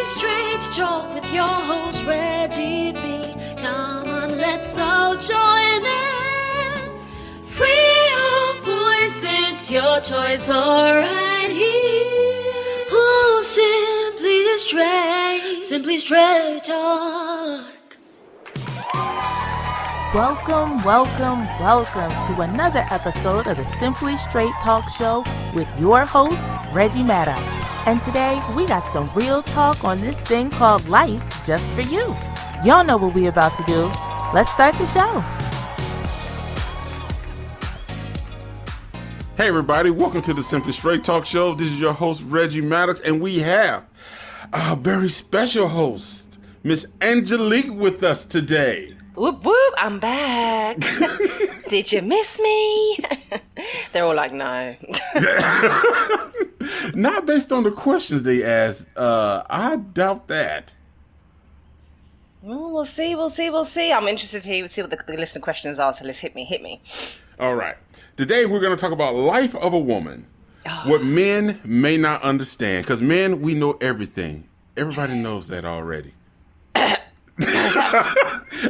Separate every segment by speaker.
Speaker 1: Straight Talk with your host Reggie B. Come on, let's all join in. Free your voice, it's your choice, alright here. Oh, Simply Straight Talk.
Speaker 2: Welcome to another episode of the Simply Straight Talk Show with your host, Reggie Maddox. And today, we got some real talk on this thing called life just for you. Y'all know what we about to do. Let's start the show.
Speaker 3: Hey everybody, welcome to the Simply Straight Talk Show. This is your host, Reggie Maddox, and we have a very special host, Miss Angelique, with us today.
Speaker 4: Whoop whoop, I'm back. Did you miss me? They're all like, no.
Speaker 3: Not based on the questions they asked. I doubt that.
Speaker 4: Well, we'll see. I'm interested to see what the list of questions are, so let's hit me.
Speaker 3: All right. Today we're going to talk about life of a woman. What men may not understand. Because men, we know everything. Everybody knows that already.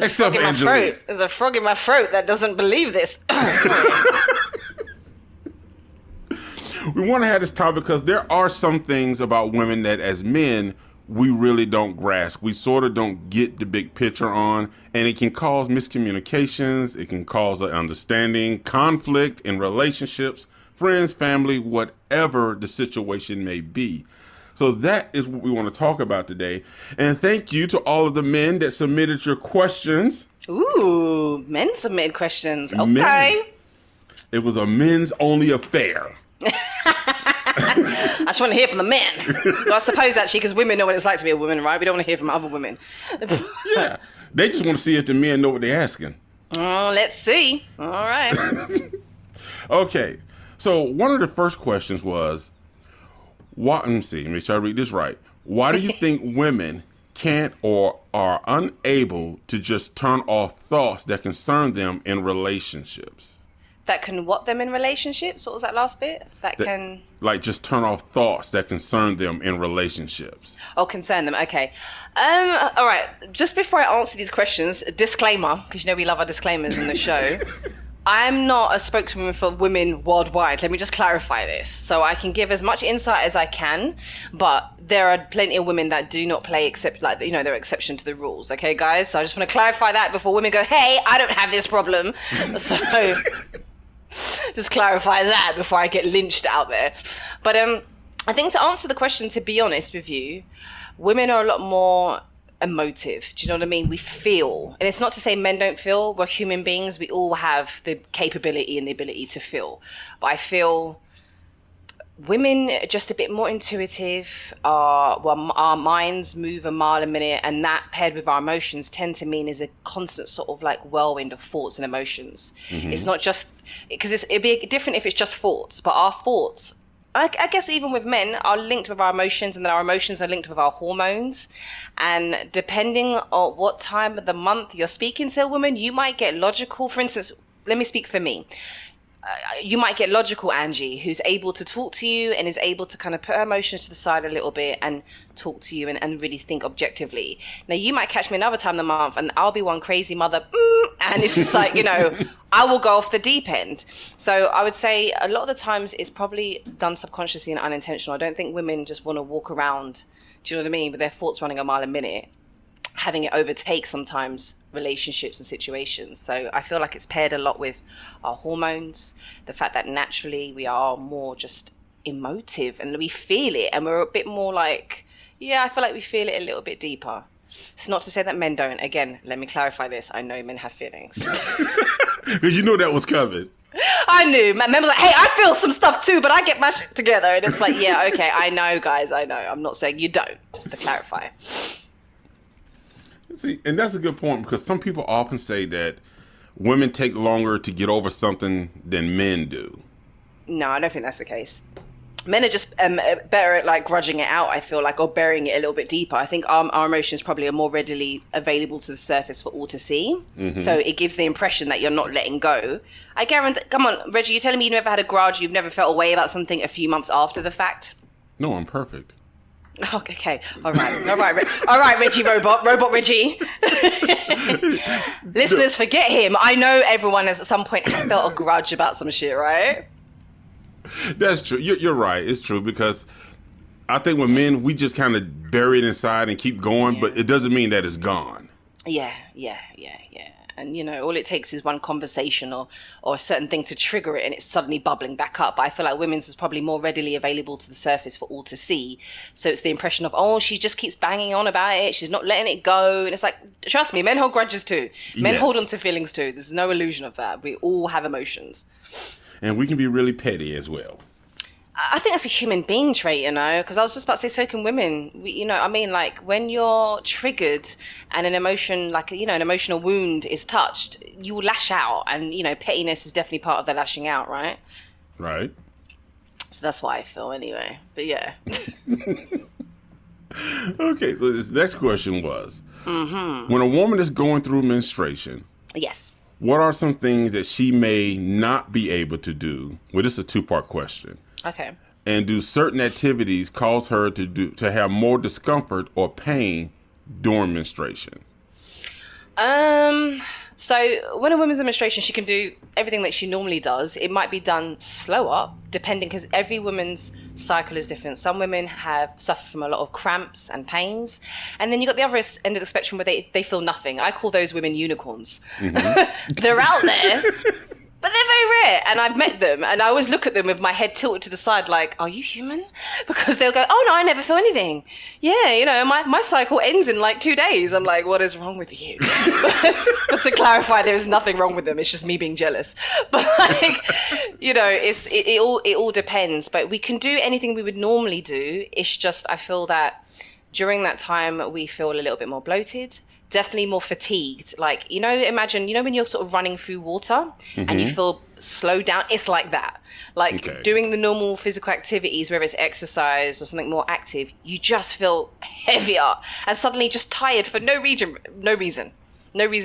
Speaker 3: Except for Angelique.
Speaker 4: There's a frog in my throat that doesn't believe this.
Speaker 3: We want to have this topic because there are some things about women that as men, we really don't grasp. We sort of don't get the big picture on, and it can cause miscommunications. It can cause an understanding, conflict in relationships, friends, family, whatever the situation may be. So that is what we want to talk about today. And thank you to all of the men that submitted your questions.
Speaker 4: Ooh, men submitted questions. Okay.
Speaker 3: Men. It was a men's only affair.
Speaker 4: I just want to hear from the men. Well, I suppose actually, because women know what it's like to be a woman, right? We don't want to hear from other women.
Speaker 3: Yeah. They just want to see if the men know what they're asking.
Speaker 4: Oh, let's see. All right.
Speaker 3: Okay. So one of the first questions was, let me see, make sure I read this right. Why do you think women can't or are unable to just turn off thoughts that concern them in relationships?
Speaker 4: That can what them in relationships? What was that last bit? That can...
Speaker 3: Like, just turn off thoughts that concern them in relationships.
Speaker 4: Oh, concern them. Okay. All right. Just before I answer these questions, a disclaimer, because you know we love our disclaimers in the show. I'm not a spokeswoman for women worldwide. Let me just clarify this. So I can give as much insight as I can, but there are plenty of women that do not play except, like, you know, they're exception to the rules. Okay, guys? So I just want to clarify that before women go, hey, I don't have this problem. So just clarify that before I get lynched out there. But I think to answer the question, to be honest with you, women are a lot more emotive. Do you know what I mean? We feel. And it's not to say men don't feel. We're human beings. We all have the capability and the ability to feel. But I feel women are just a bit more intuitive. Our minds move a mile a minute, and that paired with our emotions tend to mean is a constant sort of like whirlwind of thoughts and emotions. Mm-hmm. It's not just, because it'd be different if it's just thoughts, but our thoughts, I guess even with men, are linked with our emotions, and then our emotions are linked with our hormones. And depending on what time of the month you're speaking to a woman, you might get logical. For instance, let me speak for me. You might get logical Angie, who's able to talk to you and is able to kind of put her emotions to the side a little bit and talk to you and really think objectively. Now, you might catch me another time of the month and I'll be one crazy mother, and it's just like, you know, I will go off the deep end. So I would say a lot of the times it's probably done subconsciously and unintentional. I don't think women just want to walk around, do you know what I mean, with their thoughts running a mile a minute, having it overtake sometimes relationships and situations. So I feel like it's paired a lot with our hormones, the fact that naturally we are more just emotive and we feel it, and we're a bit more like, yeah, I feel like we feel it a little bit deeper. It's not to say that men don't. Again, let me clarify this. I know men have feelings.
Speaker 3: Because you know that was coming.
Speaker 4: I knew. Men was like, hey, I feel some stuff too, but I get my shit together. And it's like, yeah, okay, I know, guys, I know. I'm not saying you don't, just to clarify.
Speaker 3: See, and that's a good point, because some people often say that women take longer to get over something than men do.
Speaker 4: No, I don't think that's the case. Men are just better at like grudging it out, I feel like, or burying it a little bit deeper. I think our emotions probably are more readily available to the surface for all to see. Mm-hmm. So it gives the impression that you're not letting go. I guarantee, come on, Reggie, you're telling me you never had a grudge, you've never felt a way about something a few months after the fact?
Speaker 3: No, I'm perfect.
Speaker 4: Okay. All right, Reggie, robot Reggie. Listeners, forget him. I know everyone has at some point felt a grudge about some shit, right?
Speaker 3: That's true. You're right. It's true because I think with men, we just kind of bury it inside and keep going, but it doesn't mean that it's gone.
Speaker 4: Yeah. And, all it takes is one conversation or a certain thing to trigger it and it's suddenly bubbling back up. But I feel like women's is probably more readily available to the surface for all to see. So it's the impression of, oh, she just keeps banging on about it. She's not letting it go. And it's like, trust me, men hold grudges too. Men hold on to feelings too. There's no illusion of that. We all have emotions.
Speaker 3: And we can be really petty as well.
Speaker 4: I think that's a human being trait, because I was just about to say, so can women. When you're triggered and an emotion, an emotional wound is touched, you will lash out. And, pettiness is definitely part of the lashing out, right?
Speaker 3: Right.
Speaker 4: So that's why I feel anyway. But yeah.
Speaker 3: Okay, so this next question was, when a woman is going through menstruation,
Speaker 4: yes,
Speaker 3: what are some things that she may not be able to do? Well, this is a two-part question.
Speaker 4: Okay.
Speaker 3: And do certain activities cause her to have more discomfort or pain during menstruation?
Speaker 4: So when a woman's in menstruation, she can do everything that she normally does. It might be done slower, depending, because every woman's cycle is different. Some women suffer from a lot of cramps and pains. And then you've got the other end of the spectrum where they feel nothing. I call those women unicorns. Mm-hmm. They're out there. But they're very rare, and I've met them, and I always look at them with my head tilted to the side like, are you human? Because they'll go, oh no, I never feel anything. Yeah, my cycle ends in 2 days. I'm like, what is wrong with you? But to clarify, there is nothing wrong with them. It's just me being jealous. But it all depends. But we can do anything we would normally do. It's just, I feel that during that time, we feel a little bit more bloated. Definitely more fatigued. Imagine, when you're sort of running through water and you feel slowed down, it's like that. Doing the normal physical activities, whether it's exercise or something more active, you just feel heavier and suddenly just tired for no reason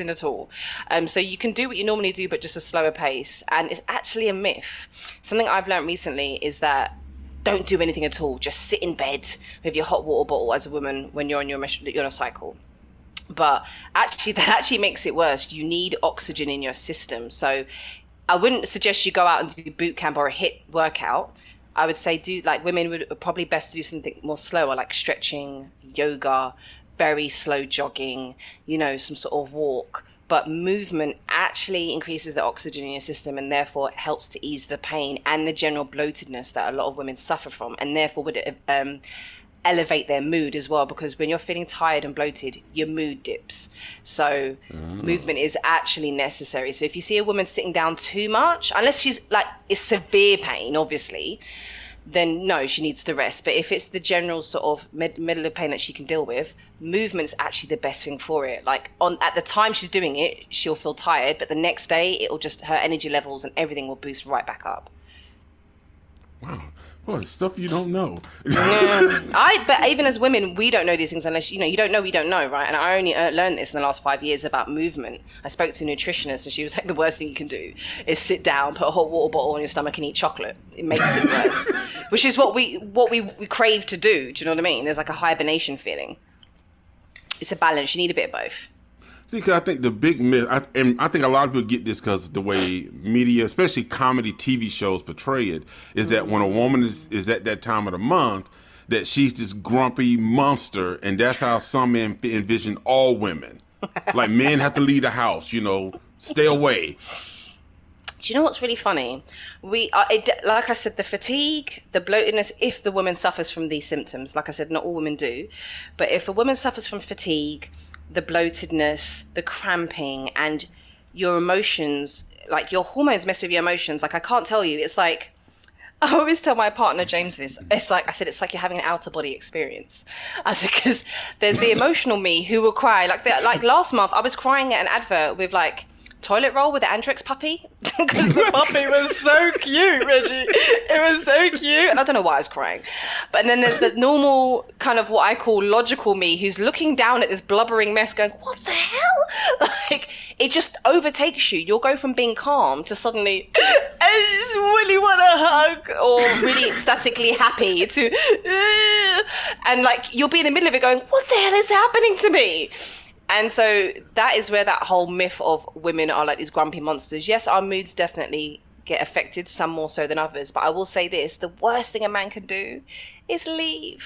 Speaker 4: at all. So you can do what you normally do, but just a slower pace. And it's actually a myth. Something I've learned recently is that don't do anything at all. Just sit in bed with your hot water bottle as a woman when you're on your cycle. But actually, that actually makes it worse. You need oxygen in your system. So I wouldn't suggest you go out and do boot camp or a HIIT workout. I would say women would probably best do something more slower, like stretching, yoga, very slow jogging, some sort of walk. But movement actually increases the oxygen in your system and therefore it helps to ease the pain and the general bloatedness that a lot of women suffer from, and therefore would elevate their mood as well, because when you're feeling tired and bloated, your mood dips. So movement is actually necessary. So if you see a woman sitting down too much, unless she's it's severe pain, obviously, then no, she needs to rest. But if it's the general sort of middle of pain that she can deal with, movement's actually the best thing for it. At the time she's doing it, she'll feel tired, but the next day it'll just, her energy levels and everything will boost right back up.
Speaker 3: Wow. Boy, stuff you don't know.
Speaker 4: But even as women, we don't know these things unless, you don't know, we don't know, right? And I only learned this in the last 5 years about movement. I spoke to a nutritionist and she was like, the worst thing you can do is sit down, put a hot water bottle on your stomach and eat chocolate. It makes it worse. Which is what we crave to do. Do you know what I mean? There's a hibernation feeling. It's a balance. You need a bit of both.
Speaker 3: See, because I think the big myth, and I think a lot of people get this because the way media, especially comedy TV shows, portray it, is that when a woman is at that time of the month, that she's this grumpy monster, and that's how some men envision all women. Like men have to leave the house, stay away.
Speaker 4: Do you know what's really funny? Like I said, the fatigue, the bloatedness, if the woman suffers from these symptoms, like I said, not all women do, but if a woman suffers from fatigue, the bloatedness, the cramping, and your emotions, your hormones mess with your emotions. I can't tell you. It's I always tell my partner James this. It's it's like you're having an outer body experience. Because there's the emotional me who will cry. Last month, I was crying at an advert with toilet roll with the Andrex puppy, because the puppy was so cute, Reggie. It was so cute, and I don't know why I was crying. But then there's the normal kind of what I call logical me, who's looking down at this blubbering mess, going, "What the hell?" It just overtakes you. You'll go from being calm to suddenly, I just really want a hug, or really ecstatically happy to, and like you'll be in the middle of it going, what the hell is happening to me? And so that is where that whole myth of women are like these grumpy monsters. Yes, our moods definitely get affected, some more so than others, but I will say this, the worst thing a man can do is leave,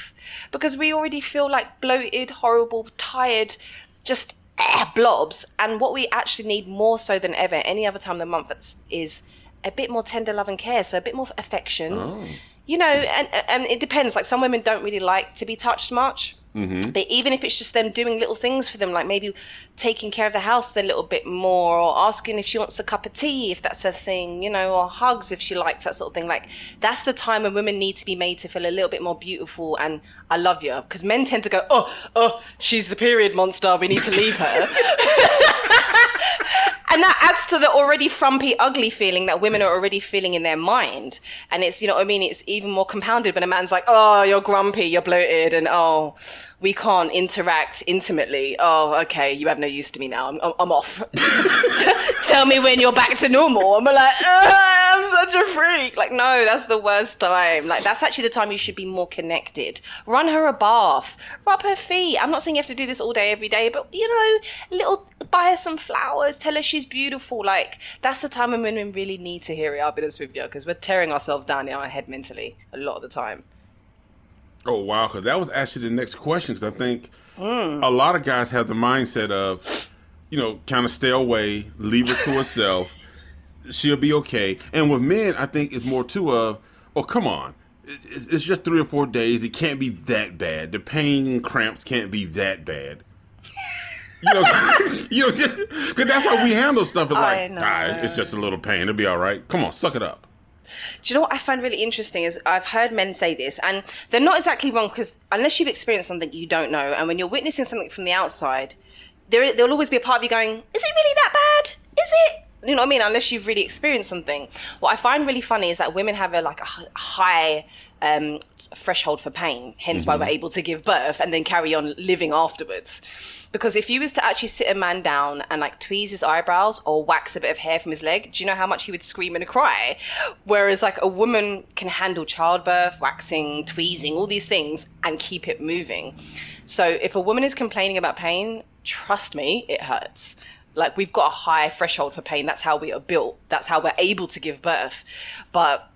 Speaker 4: because we already feel like bloated, horrible, tired, just blobs. And what we actually need more so than ever any other time of the month is a bit more tender love and care, so a bit more affection. You know, and it depends, like some women don't really like to be touched much. But even if it's just them doing little things for them, like maybe taking care of the house a little bit more, or asking if she wants a cup of tea, if that's her thing, you know, or hugs if she likes, that sort of thing. Like, that's the time when women need to be made to feel a little bit more beautiful and I love you. Because men tend to go, oh, she's the period monster, we need to leave her. And that adds to the already frumpy, ugly feeling that women are already feeling in their mind. And it's, you know what I mean? It's even more compounded when a man's like, oh, you're grumpy, you're bloated, and oh, we can't interact intimately. Oh, okay, you have no use to me now. I'm off. Tell me when you're back to normal. I'm like, I'm such a freak. Like, no, that's the worst time. Like, that's actually the time you should be more connected. Run her a bath. Rub her feet. I'm not saying you have to do this all day, every day, but, you know, buy her some flowers. Tell her she's beautiful. Like, that's the time when women really need to hear it. I'll be honest with you, because we're tearing ourselves down in our head mentally a lot of the time.
Speaker 3: Oh, wow, because that was actually the next question, because I think a lot of guys have the mindset of, you know, kind of stay away, leave her to herself, she'll be okay. And with men, I think it's more too of, oh, come on, it's just 3 or 4 days, it can't be that bad. The pain and cramps can't be that bad. You know, because that's how we handle stuff. It's like, it's just a little pain, it'll be all right. Come on, suck it up.
Speaker 4: Do you know what I find really interesting is I've heard men say this, and they're not exactly wrong, because unless you've experienced something, you don't know. And when you're witnessing something from the outside, there'll always be a part of you going, is it really that bad? Is it? You know what I mean? Unless you've really experienced something. What I find really funny is that women have a high threshold for pain, hence why we're able to give birth and then carry on living afterwards. Because if you was to actually sit a man down and like tweeze his eyebrows or wax a bit of hair from his leg, do you know how much he would scream and cry? Whereas like a woman can handle childbirth, waxing, tweezing, all these things and keep it moving. So if a woman is complaining about pain, trust me, it hurts. Like, we've got a high threshold for pain. That's how we are built. That's how we're able to give birth. But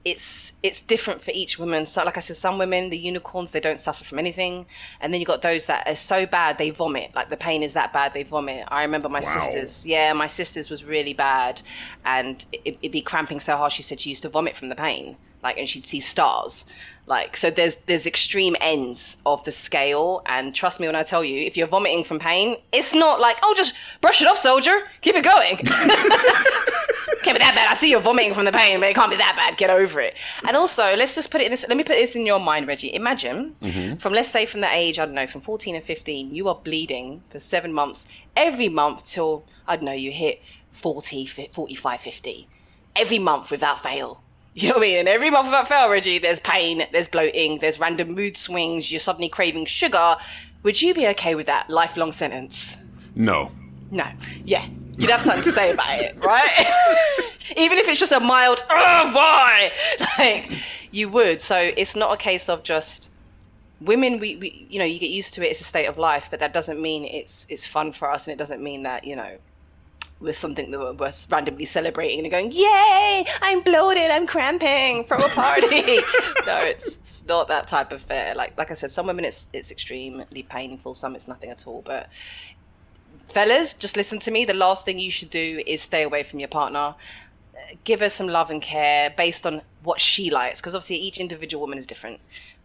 Speaker 4: it's different for each woman. So like I said, some women, the unicorns, they don't suffer from anything. And then you've got those that are so bad, they vomit. Like, the pain is that bad, they vomit. I remember my sisters. Yeah, my sisters was really bad. And it'd be cramping so hard, she said she used to vomit from the pain. Like, and she'd see stars. Like, so there's extreme ends of the scale, and trust me when I tell you, if you're vomiting from pain, it's not like, oh, just brush it off, soldier, keep it going. Can't be that bad. I see you're vomiting from the pain, but it can't be that bad. Get over it. And also, let's just put it in this. Let me put this in your mind, Reggie. Imagine from, let's say, from the age, I don't know, from 14 and 15, you are bleeding for 7 months every month till, I don't know, you hit 40, 45, 50 every month without fail. You know what I mean? And every month without fail, Reggie, there's pain, there's bloating, there's random mood swings, you're suddenly craving sugar. Would you be okay with that lifelong sentence?
Speaker 3: No.
Speaker 4: No. Yeah. You'd have something to say about it, right? Even if it's just a mild, oh, why? Like, you would. So it's not a case of just women, we you know, you get used to it, it's a state of life, but that doesn't mean it's fun for us, and it doesn't mean that, you know, with something that we're randomly celebrating and going, yay, I'm bloated, I'm cramping, throw a party. No, it's not that type of fair. Like I said, some women it's extremely painful, some it's nothing at all. But fellas, just listen to me. The last thing you should do is stay away from your partner. Give her some love and care based on what she likes, because obviously each individual woman is different.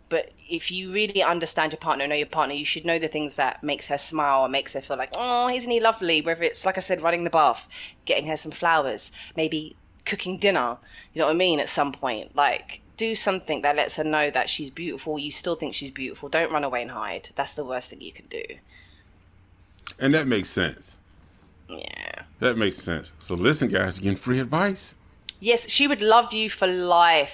Speaker 4: But if you really understand your partner, know your partner, you should know the things that makes her smile or makes her feel like, oh, isn't he lovely? Whether it's, like I said, running the bath, getting her some flowers, maybe cooking dinner, you know what I mean, at some point. Like, do something that lets her know that she's beautiful. You still think she's beautiful. Don't run away and hide. That's the worst thing you can do.
Speaker 3: And that makes sense.
Speaker 4: Yeah.
Speaker 3: That makes sense. So listen, guys, you're getting free advice.
Speaker 4: Yes, she would love you for life.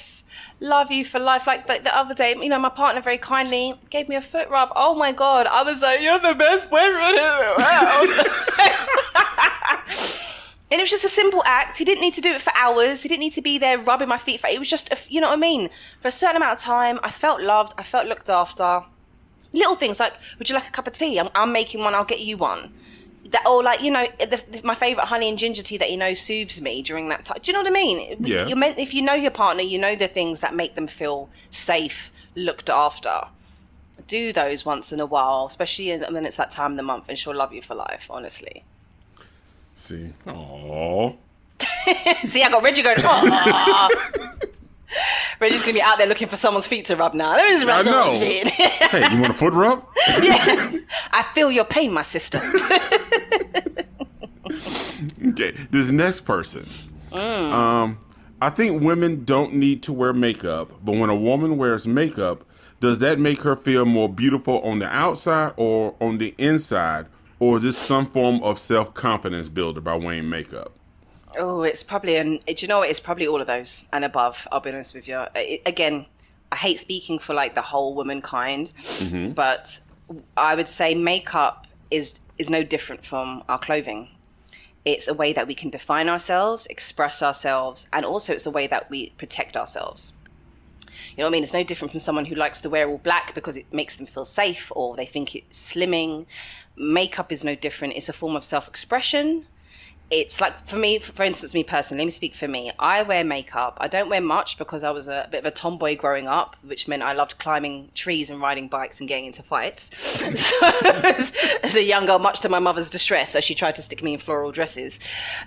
Speaker 4: Love you for life. Like the other day, you know, my partner very kindly gave me a foot rub. Oh my God. I was like, you're the best boyfriend in the world. And it was just a simple act. He didn't need to do it for hours. He didn't need to be there rubbing my feet. It was just, you know what I mean? For a certain amount of time, I felt loved. I felt looked after. Little things like, would you like a cup of tea? I'm making one. I'll get you one. That, or like, you know, my favourite honey and ginger tea that, you know, soothes me during that time. Do you know what I mean?
Speaker 3: Yeah.
Speaker 4: If you know your partner, you know the things that make them feel safe, looked after. Do those once in a while, especially when it's that time of the month, and she'll love you for life, honestly.
Speaker 3: See. Aww.
Speaker 4: See, I got Reggie going, aww. Reggie's going to be out there looking for someone's feet to rub now. Let me just rub someone's feet.
Speaker 3: Hey, you want a foot rub?
Speaker 4: Yeah. I feel your pain, my sister.
Speaker 3: Okay, this next person. I think women don't need to wear makeup, but when a woman wears makeup, does that make her feel more beautiful on the outside or on the inside? Or is this some form of self-confidence builder by wearing makeup?
Speaker 4: Oh, it's probably, do you know what? It's probably all of those and above, I'll be honest with you. Again, I hate speaking for like the whole womankind, but I would say makeup is no different from our clothing. It's a way that we can define ourselves, express ourselves, and also it's a way that we protect ourselves. You know what I mean? It's no different from someone who likes to wear all black because it makes them feel safe or they think it's slimming. Makeup is no different. It's a form of self-expression. It's like, for me, for instance, me personally, let me speak for me. I wear makeup. I don't wear much because I was a bit of a tomboy growing up, which meant I loved climbing trees and riding bikes and getting into fights. So, as a young girl, much to my mother's distress, so she tried to stick me in floral dresses.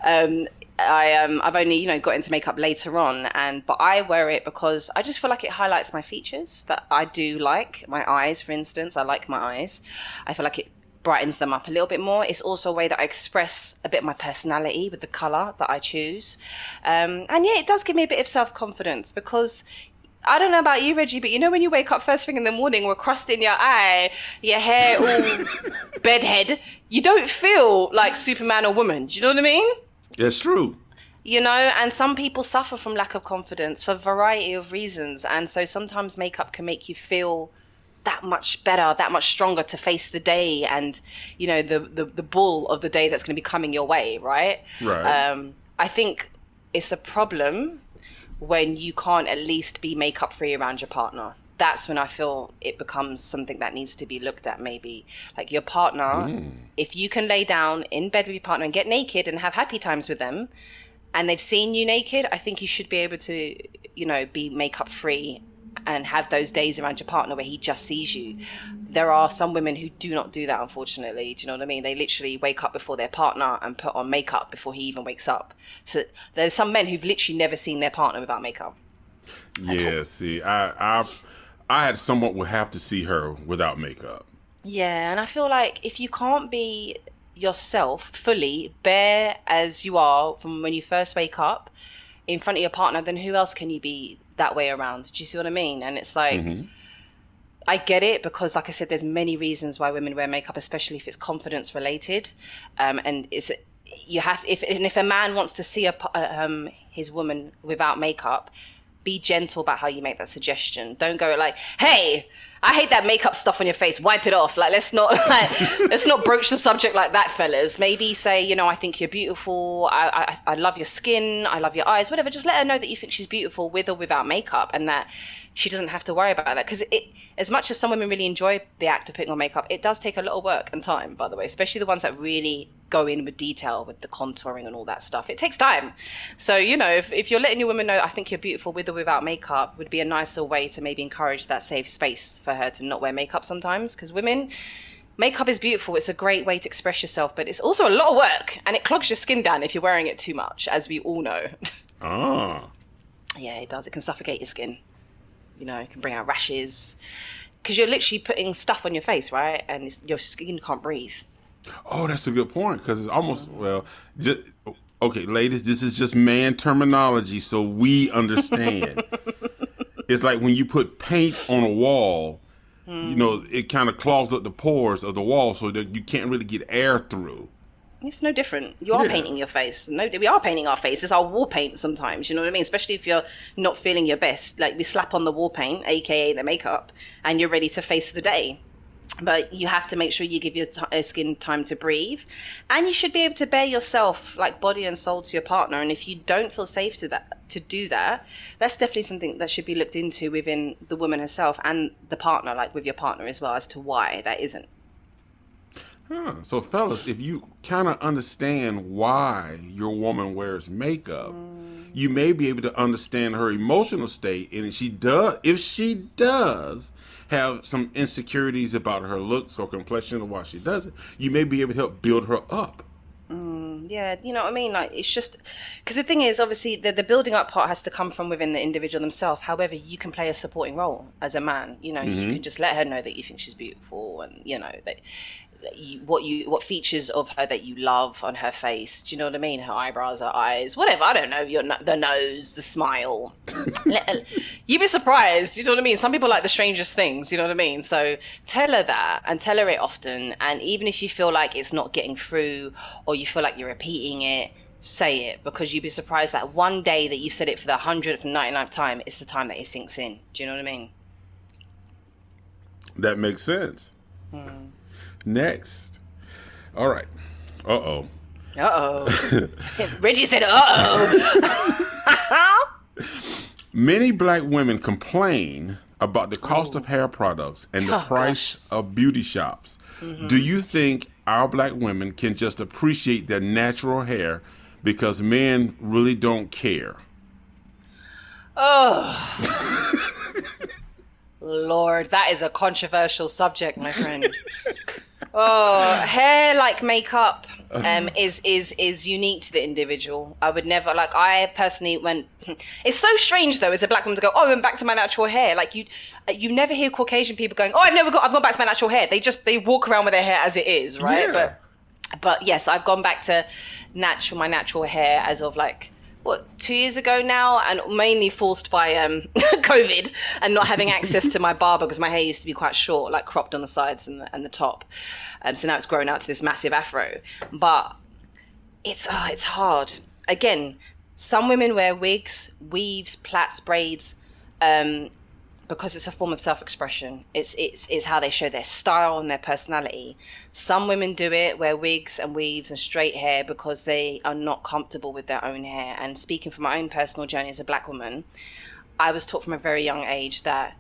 Speaker 4: I've only, you know, got into makeup later on, but I wear it because I just feel like it highlights my features that I do like. My eyes, for instance, I like my eyes. I feel like it brightens them up a little bit more. It's also a way that I express a bit of my personality with the colour that I choose. And yeah, it does give me a bit of self-confidence because I don't know about you, Reggie, but you know when you wake up first thing in the morning with crust in your eye, your hair all bedhead, you don't feel like Superman or woman. Do you know what I mean?
Speaker 3: That's true.
Speaker 4: You know, and some people suffer from lack of confidence for a variety of reasons. And so sometimes makeup can make you feel that much better, that much stronger to face the day and, you know, the bull of the day that's going to be coming your way, right?
Speaker 3: Right.
Speaker 4: I think it's a problem when you can't at least be makeup free around your partner. That's when I feel it becomes something that needs to be looked at, maybe. Like your partner, if you can lay down in bed with your partner and get naked and have happy times with them, and they've seen you naked, I think you should be able to, you know, be makeup free and have those days around your partner where he just sees you. There are some women who do not do that, unfortunately. Do you know what I mean? They literally wake up before their partner and put on makeup before he even wakes up. So there's some men who've literally never seen their partner without makeup.
Speaker 3: Yeah, see, I had someone would have to see her without makeup.
Speaker 4: Yeah, and I feel like if you can't be yourself fully, bare as you are from when you first wake up in front of your partner, then who else can you be that way around? Do you see what I mean? And it's like, I get it because, like I said, there's many reasons why women wear makeup, especially if it's confidence related. And it's you have if a man wants to see his woman without makeup, be gentle about how you make that suggestion. Don't go like, hey, I hate that makeup stuff on your face. Wipe it off. Like, let's not broach the subject like that, fellas. Maybe say, you know, I think you're beautiful. I love your skin. I love your eyes. Whatever. Just let her know that you think she's beautiful with or without makeup, and that she doesn't have to worry about that. Because as much as some women really enjoy the act of putting on makeup, it does take a lot of work and time, by the way, especially the ones that really go in with detail with the contouring and all that stuff. It takes time. So, you know, if you're letting your woman know, I think you're beautiful with or without makeup, would be a nicer way to maybe encourage that safe space for her to not wear makeup sometimes. Because women, makeup is beautiful. It's a great way to express yourself, but it's also a lot of work, and it clogs your skin down if you're wearing it too much, as we all know. Yeah, it does. It can suffocate your skin. You know, it can bring out rashes. Because you're literally putting stuff on your face, right? And your skin can't breathe.
Speaker 3: Oh, that's a good point, because it's almost, okay, ladies, this is just man terminology, so we understand. It's like when you put paint on a wall, you know, it kind of clogs up the pores of the wall so that you can't really get air through.
Speaker 4: It's no different. You are painting your face. No, we are painting our face. It's our war paint sometimes, you know what I mean? Especially if you're not feeling your best. Like, we slap on the war paint, aka the makeup, and you're ready to face the day. But you have to make sure you give your skin time to breathe, and you should be able to bare yourself, like body and soul, to your partner. And if you don't feel safe to do that, that's definitely something that should be looked into within the woman herself and the partner, like with your partner as well, as to why that isn't.
Speaker 3: So fellas, if you kind of understand why your woman wears makeup, you may be able to understand her emotional state. And if she does have some insecurities about her looks or complexion or why she does it, you may be able to help build her up.
Speaker 4: Yeah, you know what I mean? Like, it's just because the thing is, obviously, the building up part has to come from within the individual themselves. However, you can play a supporting role as a man. You know, you can just let her know that you think she's beautiful, and you know that what features of her that you love on her face. Do you know what I mean? Her eyebrows, her eyes, whatever. I don't know. The nose, the smile. You'd be surprised. You know what I mean? Some people like the strangest things. You know what I mean? So tell her that, and tell her it often. And even if you feel like it's not getting through, or you feel like you're repeating it, say it, because you'd be surprised that one day that you've said it for the 199th time, it's the time that it sinks in. Do you know what I mean?
Speaker 3: That makes sense. Next. All right. Uh-oh.
Speaker 4: Reggie said, uh-oh.
Speaker 3: Many black women complain about the cost of hair products and the price of beauty shops. Do you think our black women can just appreciate their natural hair because men really don't care?
Speaker 4: Oh. Lord, that is a controversial subject, my friend. Hair, like makeup, is unique to the individual. I would never, like, I personally went. It's so strange though, as a black woman, to go, oh, I went back to my natural hair. Like, you never hear Caucasian people going, oh, I've gone back to my natural hair. They walk around with their hair as it is, right?
Speaker 3: Yeah.
Speaker 4: But yes, I've gone back to my natural hair as of like, 2 years ago now, and mainly forced by COVID and not having access to my barber, because my hair used to be quite short, like cropped on the sides and the top. So now it's grown out to this massive afro. But it's hard. Again, some women wear wigs, weaves, plaits, braids, because it's a form of self-expression. It's how they show their style and their personality. Some women do it, wear wigs and weaves and straight hair, because they are not comfortable with their own hair. And speaking from my own personal journey as a black woman, I was taught from a very young age that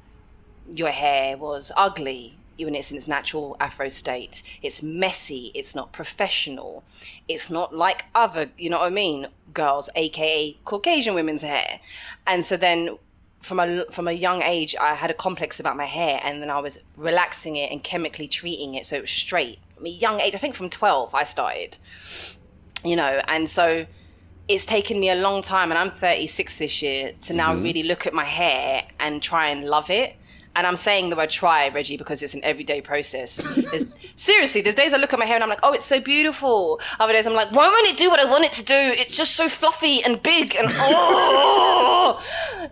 Speaker 4: your hair was ugly, even it's in its natural afro state. It's messy, it's not professional, it's not like other, you know what I mean, girls, aka Caucasian women's hair. And so then from a young age, I had a complex about my hair, and then I was relaxing it and chemically treating it so it was straight. From a young age, I think from 12 I started, you know. And so it's taken me a long time, and I'm 36 this year, to now really look at my hair and try and love it. And I'm saying the word try, Reggie, because it's an everyday process. Seriously, there's days I look at my hair and I'm like, oh, it's so beautiful. Other days I'm like, why won't it do what I want it to do? It's just so fluffy and big and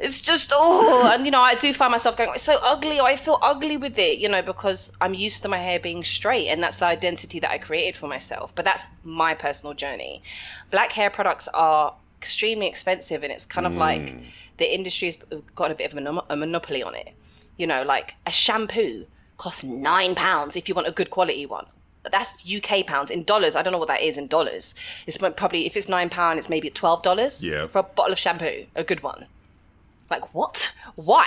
Speaker 4: it's just, and you know, I do find myself going, it's so ugly, or I feel ugly with it, you know, because I'm used to my hair being straight, and that's the identity that I created for myself. But that's my personal journey. Black hair products are extremely expensive, and it's kind of like the industry's got a bit of a monopoly on it. You know, like a shampoo costs £9 if you want a good quality one. That's UK pounds. In dollars, I don't know what that is in dollars. It's probably, if it's £9, it's maybe $12 for a bottle of shampoo, a good one. Like, what? Why?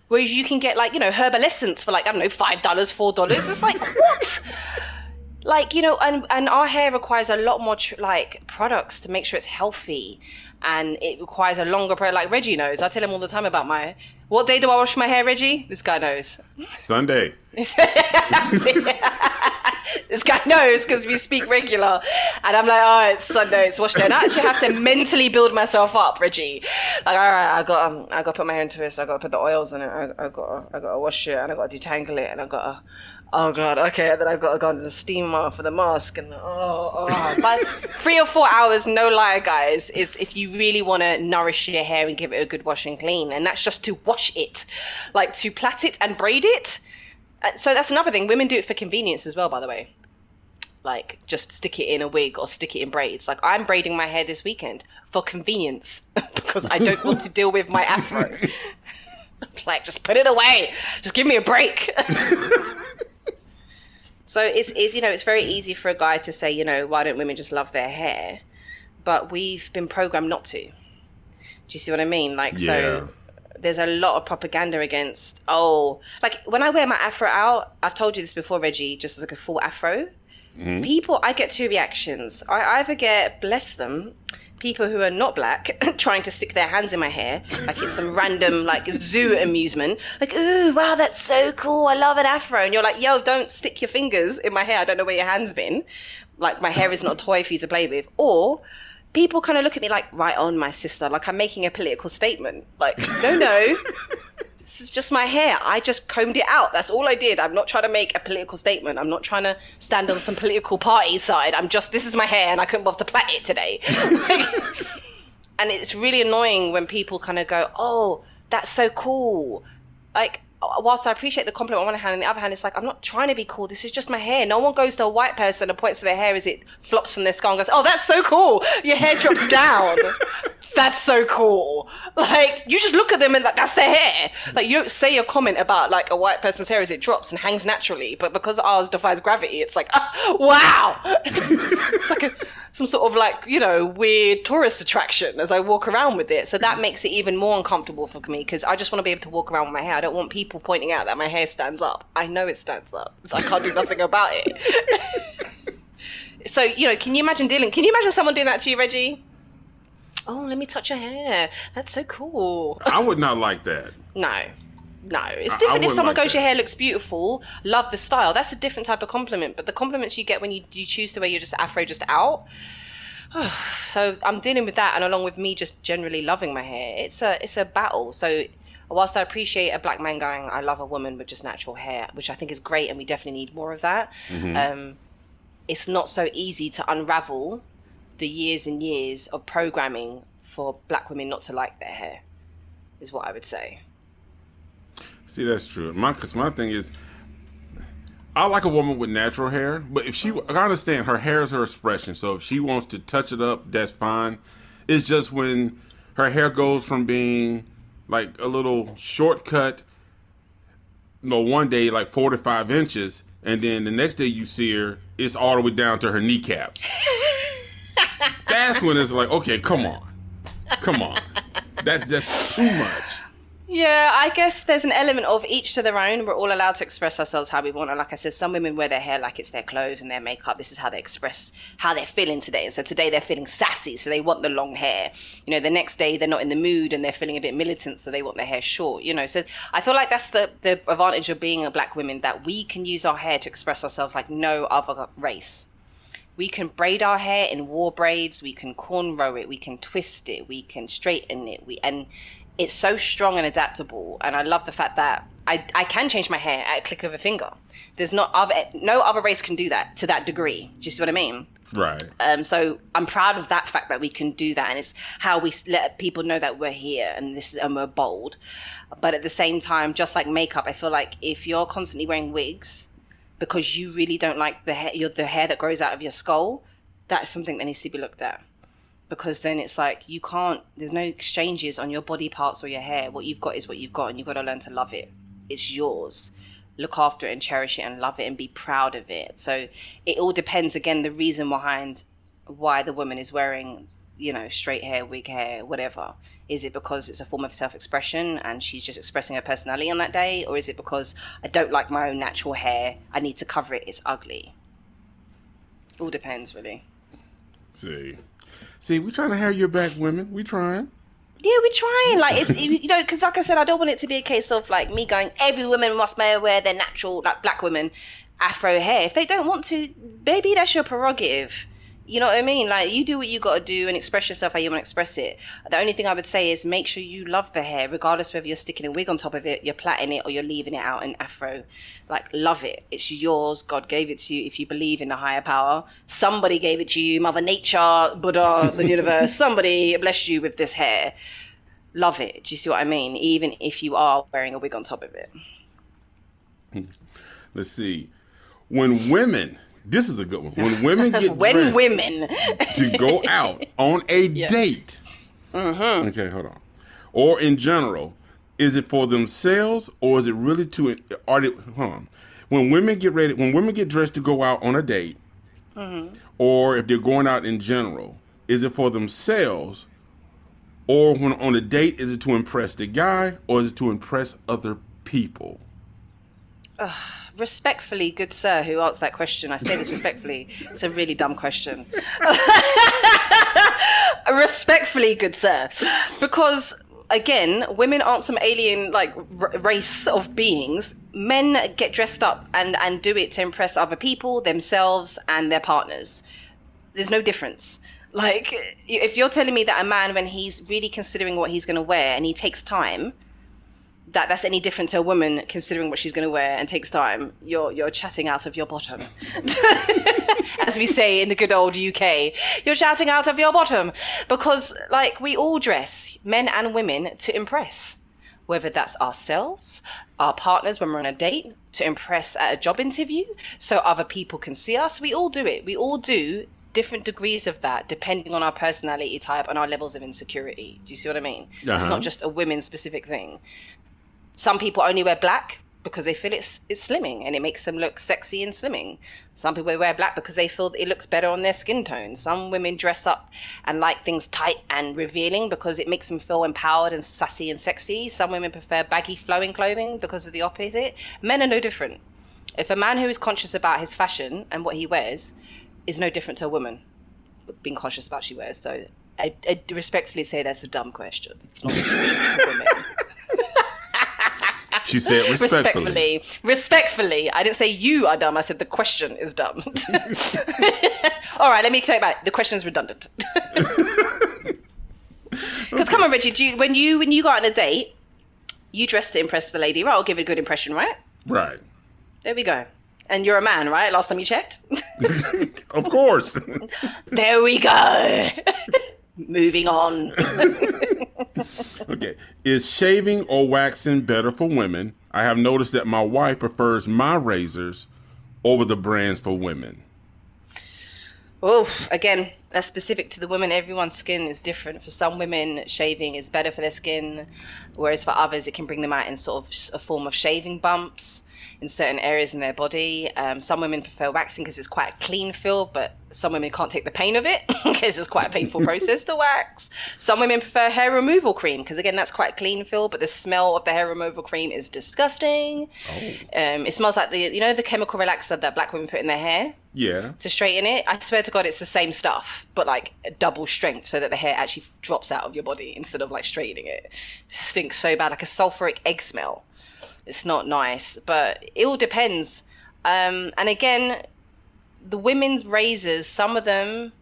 Speaker 4: Whereas you can get, like, you know, Herbal Essence for, like, I don't know, $5, $4. It's like, what? Like, you know, and our hair requires a lot more like products to make sure it's healthy, and it requires a longer period. Like Reggie knows. I tell him all the time about what day do I wash my hair, Reggie? This guy knows.
Speaker 3: Sunday.
Speaker 4: This guy knows, because we speak regular, and I'm like, oh, it's Sunday, it's wash day. And I actually have to mentally build myself up, Reggie. Like, all right, I got to put my hair into it. I got to put the oils in it. I got to wash it, and I got to detangle it, and I got to. Oh God, okay, and then I've got to go into the steamer for the mask, and but 3 or 4 hours, no lie, guys, is if you really want to nourish your hair and give it a good wash and clean, and that's just to wash it, like to plait it and braid it. So that's another thing. Women do it for convenience as well, by the way. Like, just stick it in a wig or stick it in braids. Like, I'm braiding my hair this weekend for convenience because I don't want to deal with my afro. Like, just put it away. Just give me a break. So it's very easy for a guy to say, why don't women just love their hair? But we've been programmed not to. Do you see what I mean? So there's a lot of propaganda against, like when I wear my afro out, I've told you this before, Reggie, just like a full afro, I get two reactions. I either get, bless them, people who are not black trying to stick their hands in my hair, like it's some random zoo amusement, like, ooh, wow, that's so cool, I love an afro, and you're like, yo, don't stick your fingers in my hair, I don't know where your hand's been, like my hair is not a toy for you to play with. Or people kind of look at me like, right on, my sister, like I'm making a political statement, like, no, this is just my hair, I just combed it out, that's all I did. I'm not trying to make a political statement, I'm not trying to stand on some political party side, this is my hair and I couldn't bother to plait it today. And it's really annoying when people kind of go, oh, that's so cool, like, whilst I appreciate the compliment on one hand, on the other hand, it's like, I'm not trying to be cool, this is just my hair. No one goes to a white person and points to their hair as it flops from their skull and goes, oh, that's so cool, your hair drops down. That's so cool. Like, you just look at them and that's their hair. Like, you don't say a comment about like a white person's hair as it drops and hangs naturally, but because ours defies gravity, it's like, wow. It's like some sort of weird tourist attraction as I walk around with it. So that makes it even more uncomfortable for me, because I just want to be able to walk around with my hair. I don't want people pointing out that my hair stands up. I know it stands up. I can't do nothing about it. So, can you imagine someone doing that to you, Reggie? Oh, let me touch your hair. That's so cool.
Speaker 3: I would not like that.
Speaker 4: No. It's different if someone goes, your hair looks beautiful, love the style. That's a different type of compliment. But the compliments you get when you choose to wear your afro just out. So I'm dealing with that, and along with me just generally loving my hair. It's a battle. So whilst I appreciate a black man going, I love a woman with just natural hair, which I think is great, and we definitely need more of that. It's not so easy to unravel the years and years of programming for black women not to like their hair, is what I would say.
Speaker 3: See, that's true. My thing is, I like a woman with natural hair, but I understand her hair is her expression, so if she wants to touch it up, that's fine. It's just when her hair goes from being like a little shortcut, one day like 45 inches, and then the next day you see her, it's all the way down to her kneecaps. That's when it's like, okay, come on. That's just too much.
Speaker 4: Yeah, I guess there's an element of each to their own. We're all allowed to express ourselves how we want. And like I said, some women wear their hair like it's their clothes and their makeup. This is how they express how they're feeling today. And so today they're feeling sassy, so they want the long hair. The next day they're not in the mood and they're feeling a bit militant, so they want their hair short. So I feel like that's the advantage of being a black woman, that we can use our hair to express ourselves like no other race. We can braid our hair in war braids, we can cornrow it, we can twist it, we can straighten it, and it's so strong and adaptable. And I love the fact that I can change my hair at a click of a finger. There's no other race can do that to that degree. Do you see what I mean?
Speaker 3: Right.
Speaker 4: So I'm proud of that fact that we can do that, and it's how we let people know that we're here and we're bold. But at the same time, just like makeup, I feel like if you're constantly wearing wigs because you really don't like the hair that grows out of your skull, that's something that needs to be looked at. Because then it's like, there's no exchanges on your body parts or your hair. What you've got is what you've got, and you've got to learn to love it. It's yours. Look after it and cherish it and love it and be proud of it. So it all depends, again, the reason behind why the woman is wearing, straight hair, wig hair, whatever. Is it because it's a form of self-expression and she's just expressing her personality on that day? Or is it because I don't like my own natural hair, I need to cover it, it's ugly? All depends, really.
Speaker 3: See, we trying to have your back, women. We trying.
Speaker 4: Yeah, we're trying. Like, it's, because like I said, I don't want it to be a case of like me going, every woman must wear their natural, like black women, afro hair. If they don't want to, baby, that's your prerogative. You know what I mean? Like, you do what you got to do and express yourself how you want to express it. The only thing I would say is make sure you love the hair, regardless whether you're sticking a wig on top of it, you're plaiting it, or you're leaving it out in afro. Like, love it. It's yours. God gave it to you if you believe in the higher power. Somebody gave it to you. Mother Nature, Buddha, the universe. Somebody blessed you with this hair. Love it. Do you see what I mean? Even if you are wearing a wig on top of it.
Speaker 3: Let's see. When women... This is a good one. When women get dressed to go out on a date. Mm-hmm. Okay, hold on. Or in general, is it for themselves or is it really hold on. when women get dressed to go out on a date, or if they're going out in general, is it for themselves, or when on a date, is it to impress the guy, or is it to impress other people?
Speaker 4: Respectfully, good sir, who asked that question, I say this respectfully, it's a really dumb question. Respectfully, good sir, because again, women aren't some alien race of beings. Men get dressed up and do it to impress other people, themselves, and their partners. There's no difference. Like, if you're telling me that a man, when he's really considering what he's going to wear and he takes time, that's any different to a woman considering what she's going to wear and takes time, you're chatting out of your bottom. As we say in the good old UK, you're chatting out of your bottom. Because, like, we all dress, men and women, to impress. Whether that's ourselves, our partners when we're on a date, to impress at a job interview, so other people can see us. We all do it. We all do different degrees of that depending on our personality type and our levels of insecurity. Do you see what I mean? It's not just a women specific thing. Some people only wear black because they feel it's slimming and it makes them look sexy and slimming. Some people wear black because they feel it looks better on their skin tone. Some women dress up and like things tight and revealing because it makes them feel empowered and sassy and sexy. Some women prefer baggy flowing clothing because of the opposite. Men are no different. If a man who is conscious about his fashion and what he wears is no different to a woman being conscious about what she wears. So I respectfully say that's a dumb question. It's not to women.
Speaker 3: She said respectfully.
Speaker 4: Respectfully. I didn't say you are dumb. I said the question is dumb. All right, let me take it back. The question is redundant. Because come on, Reggie, when you go on a date, you dress to impress the lady, right? Or give it a good impression, right?
Speaker 3: Right.
Speaker 4: There we go. And you're a man, right? Last time you checked?
Speaker 3: Of course.
Speaker 4: There we go. Moving on.
Speaker 3: Okay. Is shaving or waxing better for women? I have noticed that my wife prefers my razors over the brands for women.
Speaker 4: Oh, again, that's specific to the women. Everyone's skin is different. For some women, shaving is better for their skin, whereas for others, it can bring them out in sort of a form of shaving bumps in certain areas in their body. Some women prefer waxing because it's quite a clean feel, but some women can't take the pain of it because it's quite a painful process to wax. Some women prefer hair removal cream because, again, that's quite a clean feel, but the smell of the hair removal cream is disgusting. It smells like the chemical relaxer that black women put in their hair.
Speaker 3: Yeah.
Speaker 4: To straighten it. I swear to God, it's the same stuff, but like double strength so that the hair actually drops out of your body instead of like straightening it. It stinks so bad, like a sulfuric egg smell. It's not nice, but it all depends. And again, the women's razors, some of them,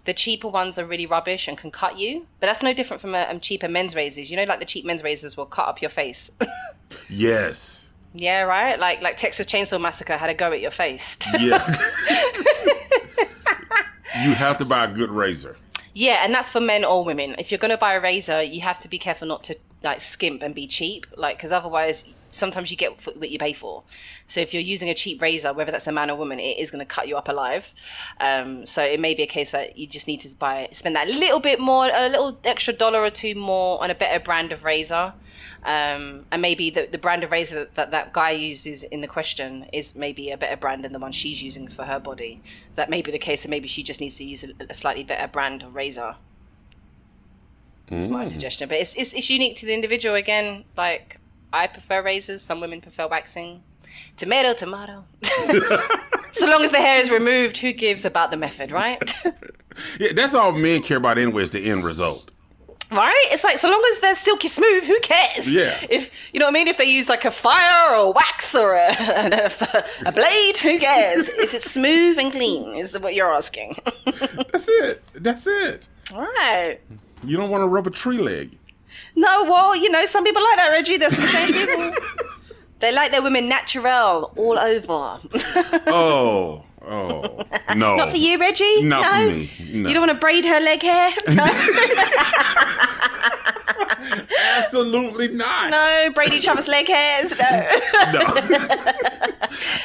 Speaker 4: the cheaper ones are really rubbish and can cut you, but that's no different from cheaper men's razors. You know, like the cheap men's razors will cut up your face.
Speaker 3: Yes.
Speaker 4: Yeah, right? Like Texas Chainsaw Massacre had a go at your face.
Speaker 3: Yeah. You have to buy a good razor.
Speaker 4: Yeah, and that's for men or women. If you're going to buy a razor, you have to be careful not to like skimp and be cheap, like, because otherwise sometimes you get what you pay for. So if you're using a cheap razor, whether that's a man or woman, it is going to cut you up alive. So it may be a case that you just need to spend that little bit more, a little extra $1 or $2 more on a better brand of razor. And maybe the brand of razor that guy uses in the question is maybe a better brand than the one she's using for her body. That may be the case, and maybe she just needs to use a slightly better brand of razor. That's my suggestion. But it's unique to the individual. Again, like, I prefer razors. Some women prefer waxing. Tomato. So long as the hair is removed, who gives about the method, right?
Speaker 3: Yeah, that's all men care about anyway, is the end result.
Speaker 4: Right? It's like, so long as they're silky smooth, who cares?
Speaker 3: Yeah.
Speaker 4: If you know what I mean? If they use like a fire or a wax or a blade, who cares? Is it smooth and clean? Is what you're asking?
Speaker 3: That's it.
Speaker 4: Right.
Speaker 3: You don't want to rub a tree leg.
Speaker 4: No, well, some people like that, Reggie. There's some strange people. They like their women natural all over.
Speaker 3: Oh, no.
Speaker 4: Not for you, Reggie?
Speaker 3: Not
Speaker 4: no?
Speaker 3: for me. No.
Speaker 4: You don't want to braid her leg hair? No?
Speaker 3: Absolutely not.
Speaker 4: No, braid each other's leg hairs? No.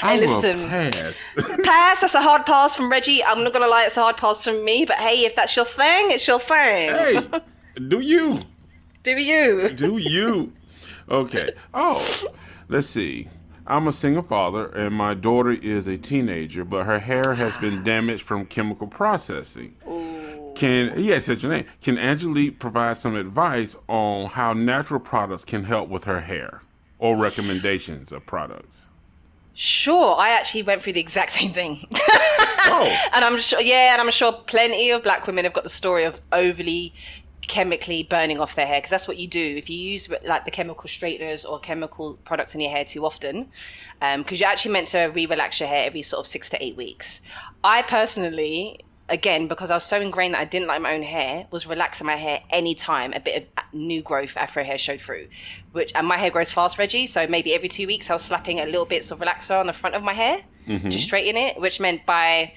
Speaker 3: I will
Speaker 4: listen.
Speaker 3: pass.
Speaker 4: Pass, that's a hard pass from Reggie. I'm not going to lie, it's a hard pass from me. But hey, if that's your thing, it's your thing.
Speaker 3: Hey, do you?
Speaker 4: Do you?
Speaker 3: Do you? Okay. Oh, let's see. I'm a single father, and my daughter is a teenager, but her hair has been damaged from chemical processing. Said your name. Can Angelique provide some advice on how natural products can help with her hair, or recommendations of products?
Speaker 4: Sure, I actually went through the exact same thing.
Speaker 3: Oh.
Speaker 4: And I'm sure plenty of black women have got the story of overly chemically burning off their hair, because that's what you do if you use like the chemical straighteners or chemical products in your hair too often, because you're actually meant to re-relax your hair every sort of 6 to 8 weeks. I personally, again, because I was so ingrained that I didn't like my own hair, was relaxing my hair anytime a bit of new growth afro hair showed through, and my hair grows fast, Reggie, so maybe every 2 weeks I was slapping a little bits of relaxer on the front of my hair to straighten it, which meant by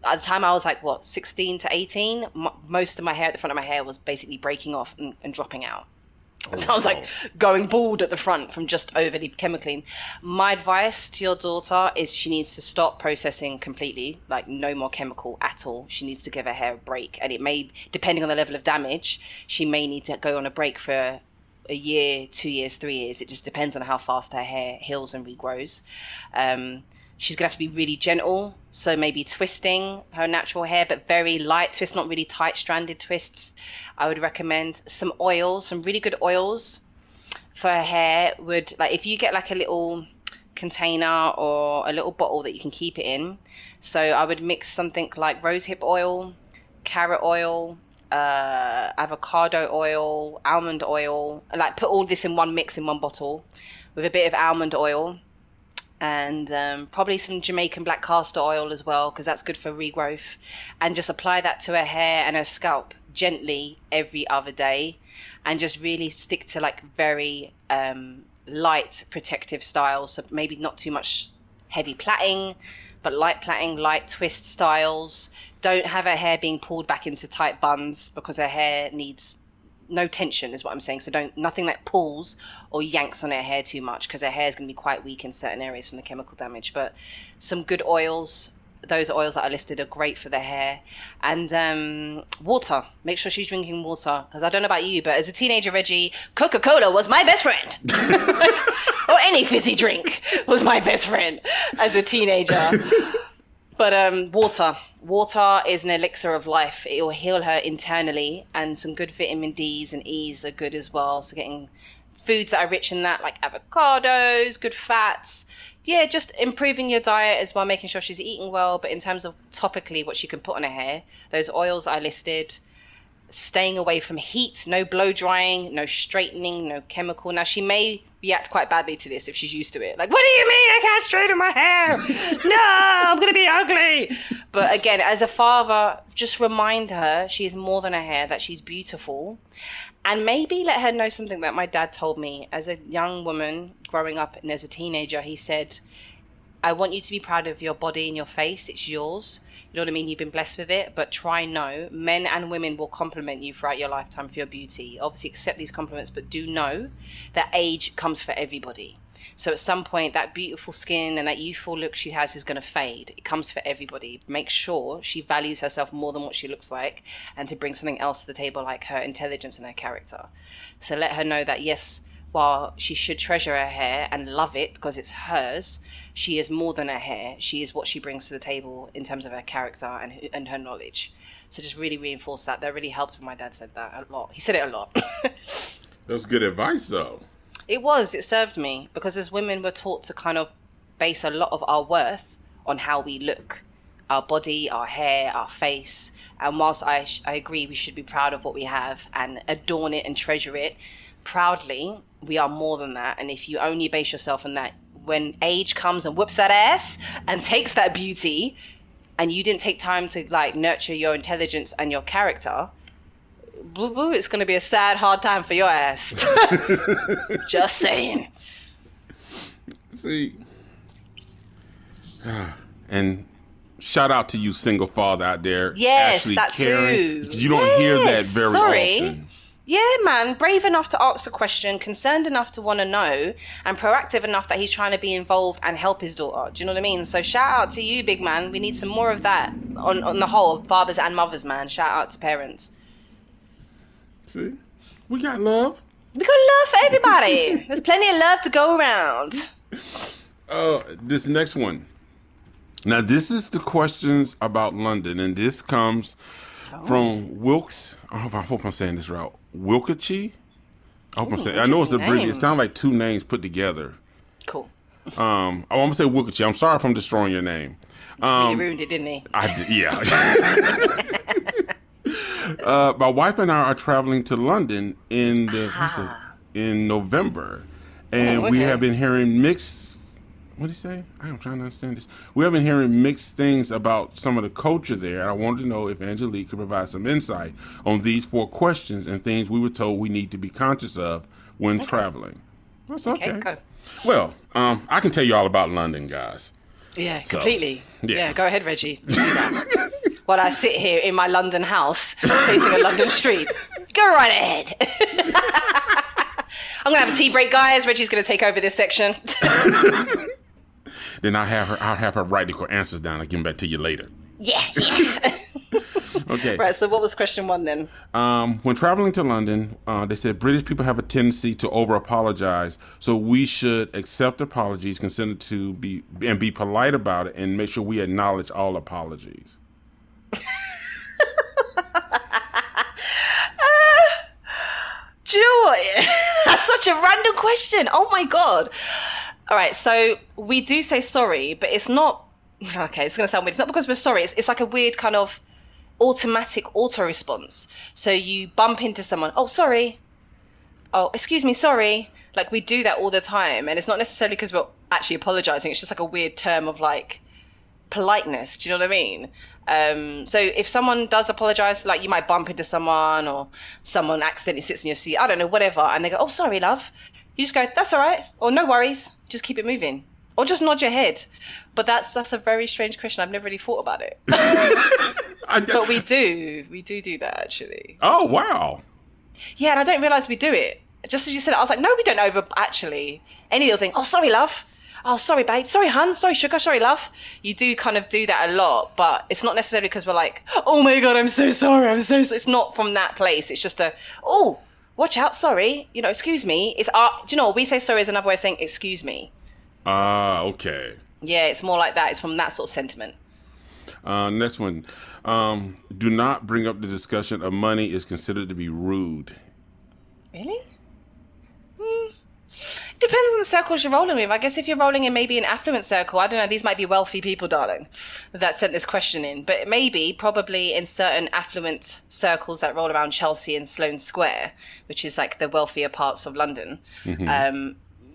Speaker 4: at the time I was like 16 to 18, most of my hair at the front of my hair was basically breaking off and dropping out. So I was like going bald at the front from just overly chemically. My advice to your daughter is she needs to stop processing completely, like no more chemical at all. She needs to give her hair a break, and it may, depending on the level of damage, she may need to go on a break for a year, 2 years, 3 years. It just depends on how fast her hair heals and regrows. She's going to have to be really gentle, so maybe twisting her natural hair, but very light twists, not really tight stranded twists. I would recommend some oils, some really good oils for her hair. Like if you get like a little container or a little bottle that you can keep it in. So I would mix something like rosehip oil, carrot oil, avocado oil, almond oil, and like put all this in one mix in one bottle with a bit of almond oil. And probably some Jamaican black castor oil as well, because that's good for regrowth. And just apply that to her hair and her scalp gently every other day. And just really stick to like very light protective styles. So maybe not too much heavy plaiting, but light plaiting, light twist styles. Don't have her hair being pulled back into tight buns, because her hair needs no tension is what I'm saying. So nothing that pulls or yanks on her hair too much, because her hair is going to be quite weak in certain areas from the chemical damage. But some good oils, those oils that I listed are great for the hair. And water, make sure she's drinking water, because I don't know about you, but as a teenager, Reggie, Coca-Cola was my best friend. Or any fizzy drink was my best friend as a teenager. But water is an elixir of life. It will heal her internally, and some good vitamin D's and E's are good as well. So getting foods that are rich in that, like avocados, good fats. Yeah, just improving your diet as well, making sure she's eating well. But in terms of topically what she can put on her hair, those oils I listed, staying away from heat, no blow drying, no straightening, no chemical. Now, she may react quite badly to this if she's used to it. Like, what do you mean I can't straighten my hair? No, I'm going to be ugly. But again, as a father, just remind her she is more than her hair, that she's beautiful. And maybe let her know something that my dad told me as a young woman growing up and as a teenager. He said, I want you to be proud of your body and your face. It's yours. You know what I mean? You've been blessed with it, but men and women will compliment you throughout your lifetime for your beauty. Obviously accept these compliments, but do know that age comes for everybody. So at some point, that beautiful skin and that youthful look she has is going to fade. It comes for everybody. Make sure she values herself more than what she looks like, and to bring something else to the table, like her intelligence and her character. So let her know that, yes, while she should treasure her hair and love it because it's hers, she is more than her hair. She is what she brings to the table in terms of her character and her knowledge. So just really reinforce that. That really helped when my dad said that a lot. He said it a lot.
Speaker 3: That's good advice, though.
Speaker 4: It served me, because as women we're taught to kind of base a lot of our worth on how we look, our body, our hair, our face. And whilst I agree we should be proud of what we have and adorn it and treasure it proudly, we are more than that. And if you only base yourself on that, when age comes and whoops that ass and takes that beauty, and you didn't take time to like nurture your intelligence and your character, boo boo, it's going to be a sad, hard time for your ass. Just saying.
Speaker 3: See, and shout out to you, single father out there.
Speaker 4: Yes,
Speaker 3: actually
Speaker 4: that
Speaker 3: caring.
Speaker 4: too.
Speaker 3: You don't hear that very often.
Speaker 4: Yeah, man, brave enough to ask a question, concerned enough to want to know, and proactive enough that he's trying to be involved and help his daughter. Do you know what I mean? So shout out to you, big man. We need some more of that on the whole, fathers and mothers, man. Shout out to parents.
Speaker 3: See, we got love.
Speaker 4: We got love for everybody. There's plenty of love to go around.
Speaker 3: This next one. Now, this is the questions about London, and this comes from Wilkes. I hope I'm saying this right. Wilkachi? I hope I'm saying. I know it's abbreviated. It sounds like two names put together.
Speaker 4: Cool.
Speaker 3: I'm gonna say Wilkachi. I'm sorry if I'm destroying your name.
Speaker 4: He ruined it, didn't he?
Speaker 3: I did, yeah. My wife and I are traveling to London in November, and we have been hearing mixed. What did he say? I'm trying to understand this. We have been hearing mixed things about some of the culture there. I wanted to know if Angelique could provide some insight on these 4 questions and things we were told we need to be conscious of when traveling. That's okay.
Speaker 4: Go.
Speaker 3: Well, I can tell you all about London, guys.
Speaker 4: Yeah, completely.
Speaker 3: Yeah.
Speaker 4: Yeah, go ahead, Reggie. Do that. While I sit here in my London house, facing a London street. Go right ahead. I'm going to have a tea break, guys. Reggie's going to take over this section.
Speaker 3: Then I'll have her write the answers down. I'll give them back to you later.
Speaker 4: Yeah.
Speaker 3: Okay.
Speaker 4: Right, so what was question 1 then?
Speaker 3: When traveling to London, they said British people have a tendency to over-apologize, so we should accept apologies, consider to be polite about it, and make sure we acknowledge all apologies.
Speaker 4: Do you know what? That's such a random question. Oh my God. All right, so we do say sorry, but it's not, okay, it's going to sound weird. It's not because we're sorry. It's like a weird kind of automatic auto-response. So you bump into someone, oh, sorry. Oh, excuse me, sorry. Like, we do that all the time. And it's not necessarily because we're actually apologizing. It's just like a weird term of, like, politeness. Do you know what I mean? So if someone does apologize, like you might bump into someone or someone accidentally sits in your seat, I don't know, whatever, and they go, oh, sorry, love. You just go, that's all right. Or no worries. Just keep it moving. Or just nod your head. But that's a very strange question. I've never really thought about it. But we do that, actually.
Speaker 3: Oh, wow.
Speaker 4: Yeah, and I don't realize we do it. Just as you said it, I was like, no, we don't actually. Any little thing, oh, sorry, love. Oh, sorry, babe. Sorry, hun. Sorry, sugar. Sorry, love. You do kind of do that a lot, but it's not necessarily because we're like, oh my God, I'm so sorry. It's not from that place. It's just oh, watch out. Sorry. You know, excuse me. Do you know what? We say sorry is another way of saying excuse me.
Speaker 3: Okay.
Speaker 4: Yeah, it's more like that. It's from that sort of sentiment.
Speaker 3: Next one. Do not bring up the discussion of money is considered to be rude.
Speaker 4: Really? Depends on the circles you're rolling with. I guess if you're rolling in maybe an affluent circle, I don't know, these might be wealthy people, darling, that sent this question in. But probably in certain affluent circles that roll around Chelsea and Sloane Square, which is like the wealthier parts of London. Mm-hmm.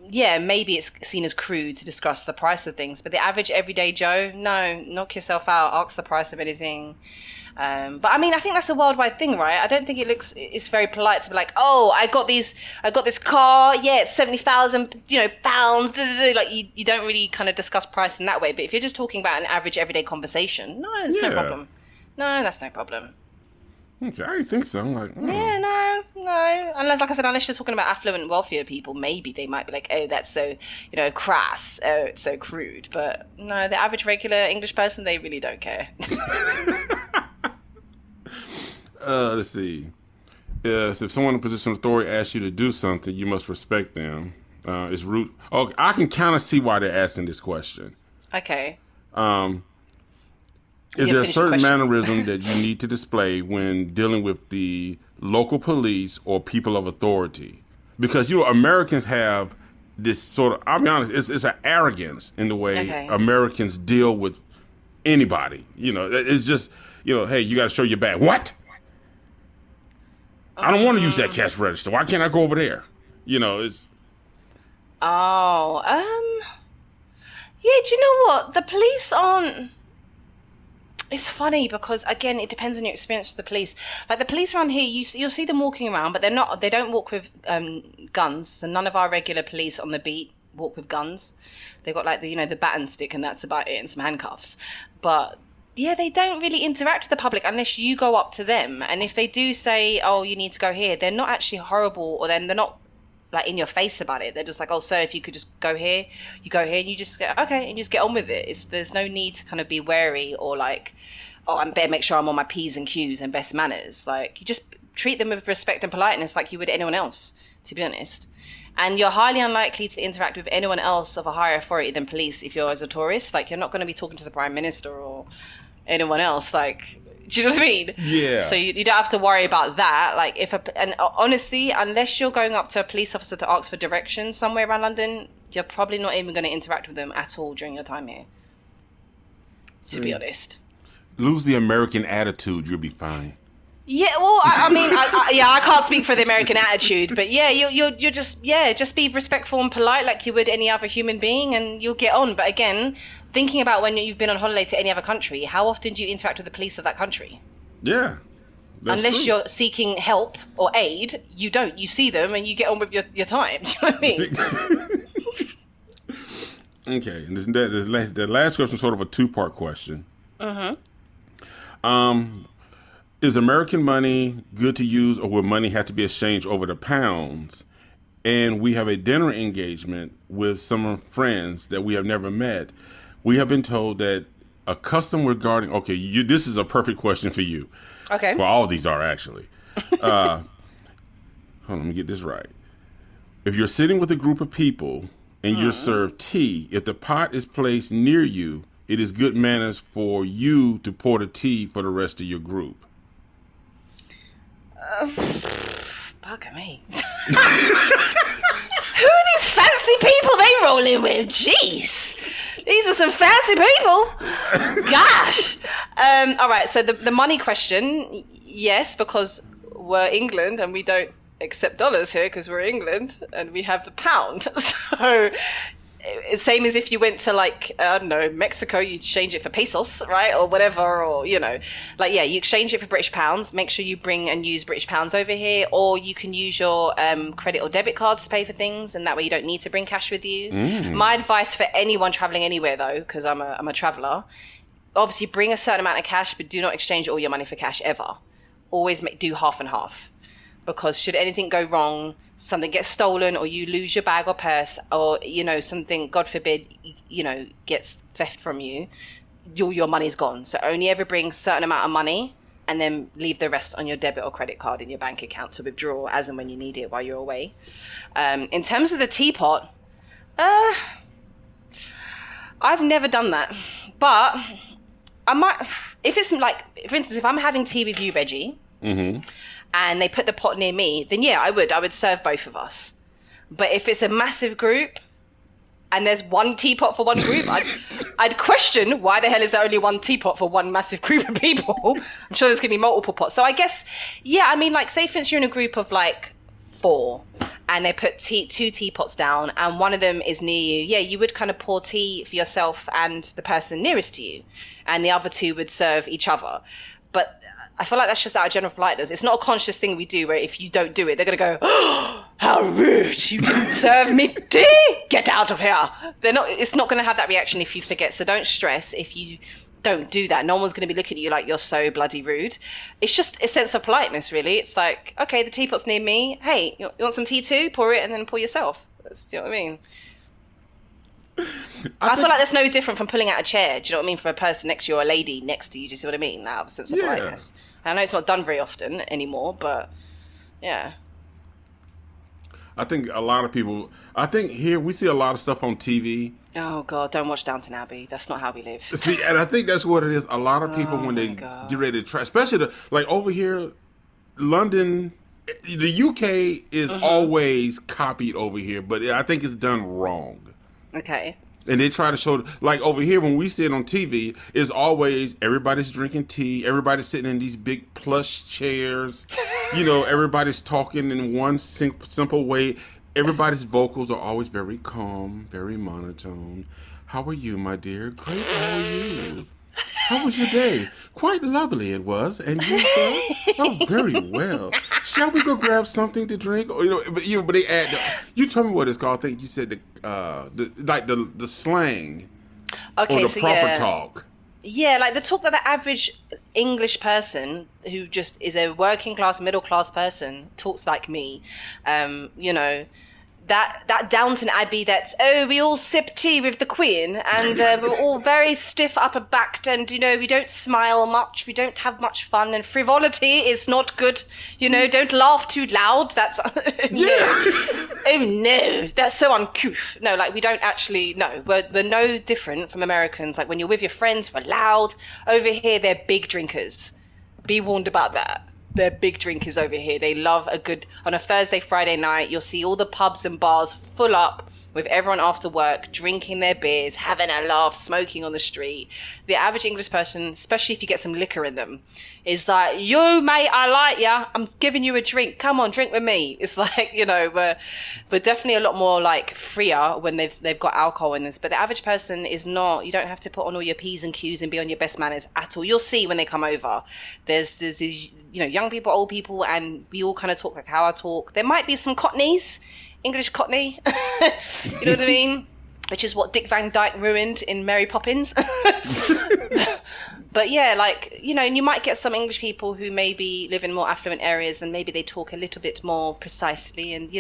Speaker 4: Yeah, maybe it's seen as crude to discuss the price of things. But the average everyday Joe, no, knock yourself out, ask the price of anything. But I mean, I think that's a worldwide thing, right? I don't think it's very polite to be like, oh, I got this car, yeah, it's 70,000, pounds. Like you don't really kind of discuss price in that way. But if you're just talking about an average everyday conversation, no, it's no problem. No, that's no problem.
Speaker 3: Okay, I think so.
Speaker 4: Yeah, no. Unless, like I said, unless you're talking about affluent, wealthier people, maybe they might be like, oh, that's so, crass. Oh, it's so crude. But no, the average regular English person, they really don't care.
Speaker 3: Let's see. Yes, if someone in a position of authority asks you to do something, you must respect them. It's rude. Okay, I can kind of see why they're asking this question.
Speaker 4: Okay.
Speaker 3: Is there a certain mannerism that you need to display when dealing with the local police or people of authority? Because, Americans have this sort of, I'll be honest, it's an arrogance in the way Americans deal with anybody. It's just, hey, you got to show your badge. What? I don't want to use that cash register. Why can't I go over there? It's...
Speaker 4: Oh, yeah, do you know what? The police aren't... It's funny because, again, it depends on your experience with the police. Like, the police around here, you'll see them walking around, but they don't walk with guns. So none of our regular police on the beat walk with guns. They've got, like, the baton stick, and that's about it, and some handcuffs. But... yeah, they don't really interact with the public unless you go up to them. And if they do say, oh, you need to go here, they're not actually horrible, or then they're not like in your face about it. They're just like, oh, sir, if you could just go here, you go here, and you just go, okay, and you just get on with it. There's no need to kind of be wary or like, oh, I better make sure I'm on my P's and Q's and best manners. Like, you just treat them with respect and politeness like you would anyone else, to be honest. And you're highly unlikely to interact with anyone else of a higher authority than police if you're as a tourist. Like, you're not going to be talking to the Prime Minister or anyone else. Like, do you know what I mean?
Speaker 3: Yeah.
Speaker 4: So you don't have to worry about that. Like, and honestly, unless you're going up to a police officer to ask for directions somewhere around London, you're probably not even going to interact with them at all during your time here. To be honest.
Speaker 3: Lose the American attitude, you'll be fine.
Speaker 4: Yeah, well, I mean, I can't speak for the American attitude, but yeah, you're just be respectful and polite like you would any other human being, and you'll get on. But again, thinking about when you've been on holiday to any other country, how often do you interact with the police of that country?
Speaker 3: Yeah.
Speaker 4: Unless
Speaker 3: true.
Speaker 4: you're seeking help or aid, you don't. You see them and you get on with your time. Do you know what I mean?
Speaker 3: Okay, and the last question is sort of a two-part question. Mm-hmm. Is American money good to use, or will money have to be exchanged over the pounds? And we have a dinner engagement with some friends that we have never met. We have been told that a custom regarding, this is a perfect question for you.
Speaker 4: Okay.
Speaker 3: Well, all of these are actually. Hold on, let me get this right. If you're sitting with a group of people and you're served tea, if the pot is placed near you, it is good manners for you to pour the tea for the rest of your group.
Speaker 4: Bugger me. Who are these fancy people they rolling with? Jeez. These are some fancy people. Gosh. All right, so the money question, yes, because we're England and we don't accept dollars here because we're England and we have the pound. So same as if you went to, like, I don't know, Mexico, you exchange it for pesos, right? Or whatever, or, you exchange it for British pounds. Make sure you bring and use British pounds over here, or you can use your credit or debit cards to pay for things, and that way you don't need to bring cash with you. My advice for anyone traveling anywhere, though, because I'm a traveler, obviously bring a certain amount of cash, but do not exchange all your money for cash ever. Always do half and half, because should anything go wrong, something gets stolen, or you lose your bag or purse, or something, God forbid, gets theft from you, your money's gone. So only ever bring a certain amount of money, and then leave the rest on your debit or credit card in your bank account to withdraw as and when you need it while you're away. In terms of the teapot, I've never done that, but I might. If it's like, for instance, if I'm having tea with you, Reggie. Mm-hmm. And they put the pot near me, then yeah, I would serve both of us. But if it's a massive group and there's one teapot for one group, I'd question why the hell is there only one teapot for one massive group of people? I'm sure there's going to be multiple pots. So I guess, yeah, I mean, like, say for instance you're in a group of like 4 and they put 2 teapots down and one of them is near you. Yeah, you would kind of pour tea for yourself and the person nearest to you, and the other 2 would serve each other. But I feel like that's just out of general politeness. It's not a conscious thing we do where if you don't do it, they're going to go, oh, how rude, you didn't serve me tea, get out of here. It's not going to have that reaction if you forget. So don't stress if you don't do that. No one's going to be looking at you like you're so bloody rude. It's just a sense of politeness, really. It's like, okay, the teapot's near me. Hey, you want some tea too? Pour it and then pour yourself. Do you know what I mean? I feel like that's no different from pulling out a chair. Do you know what I mean? For a person next to you or a lady next to you. Do you see what I mean? That sense of politeness. I know it's not done very often anymore, but yeah.
Speaker 3: I think a lot of people, here we see a lot of stuff on TV.
Speaker 4: Oh God, don't watch Downton Abbey. That's not how we live.
Speaker 3: See, and I think that's what it is. A lot of people, when they get ready to try, especially like over here, London, the UK is always copied over here, but I think it's done wrong. Okay. And they try to show, like over here when we see it on TV, it's always everybody's drinking tea, everybody's sitting in these big plush chairs, everybody's talking in one simple way. Everybody's vocals are always very calm, very monotone. How are you, my dear? Great, how are you? How was your day? Quite lovely it was. And you, sir? Oh, very well. Shall we go grab something to drink? Or, but they add. You tell me what it's called. I think you said the slang.
Speaker 4: Okay,
Speaker 3: or the proper talk.
Speaker 4: Yeah, like the talk that the average English person who just is a working class, middle class person talks like me. that Downton Abbey that's, we all sip tea with the Queen, and we're all very stiff upper backed, and we don't smile much, we don't have much fun, and frivolity is not good, don't laugh too loud. That's oh no, that's so uncouth. No, like we don't actually, no, we're no different from Americans. Like when you're with your friends, we're loud. Over here, they're big drinkers. Be warned about that. They're big drinkers over here. They love on a Thursday, Friday night, you'll see all the pubs and bars full up with everyone after work, drinking their beers, having a laugh, smoking on the street. The average English person, especially if you get some liquor in them, is like, yo, mate, I like ya. I'm giving you a drink. Come on, drink with me. It's like, we're definitely a lot more like freer when they've got alcohol in this. But the average person is not. You don't have to put on all your P's and Q's and be on your best manners at all. You'll see when they come over. There's these, young people, old people, and we all kind of talk like how I talk. There might be some Cockneys, English Cockney, you know what I mean? Which is what Dick Van Dyke ruined in Mary Poppins. But yeah, like, and you might get some English people who maybe live in more affluent areas and maybe they talk a little bit more precisely and,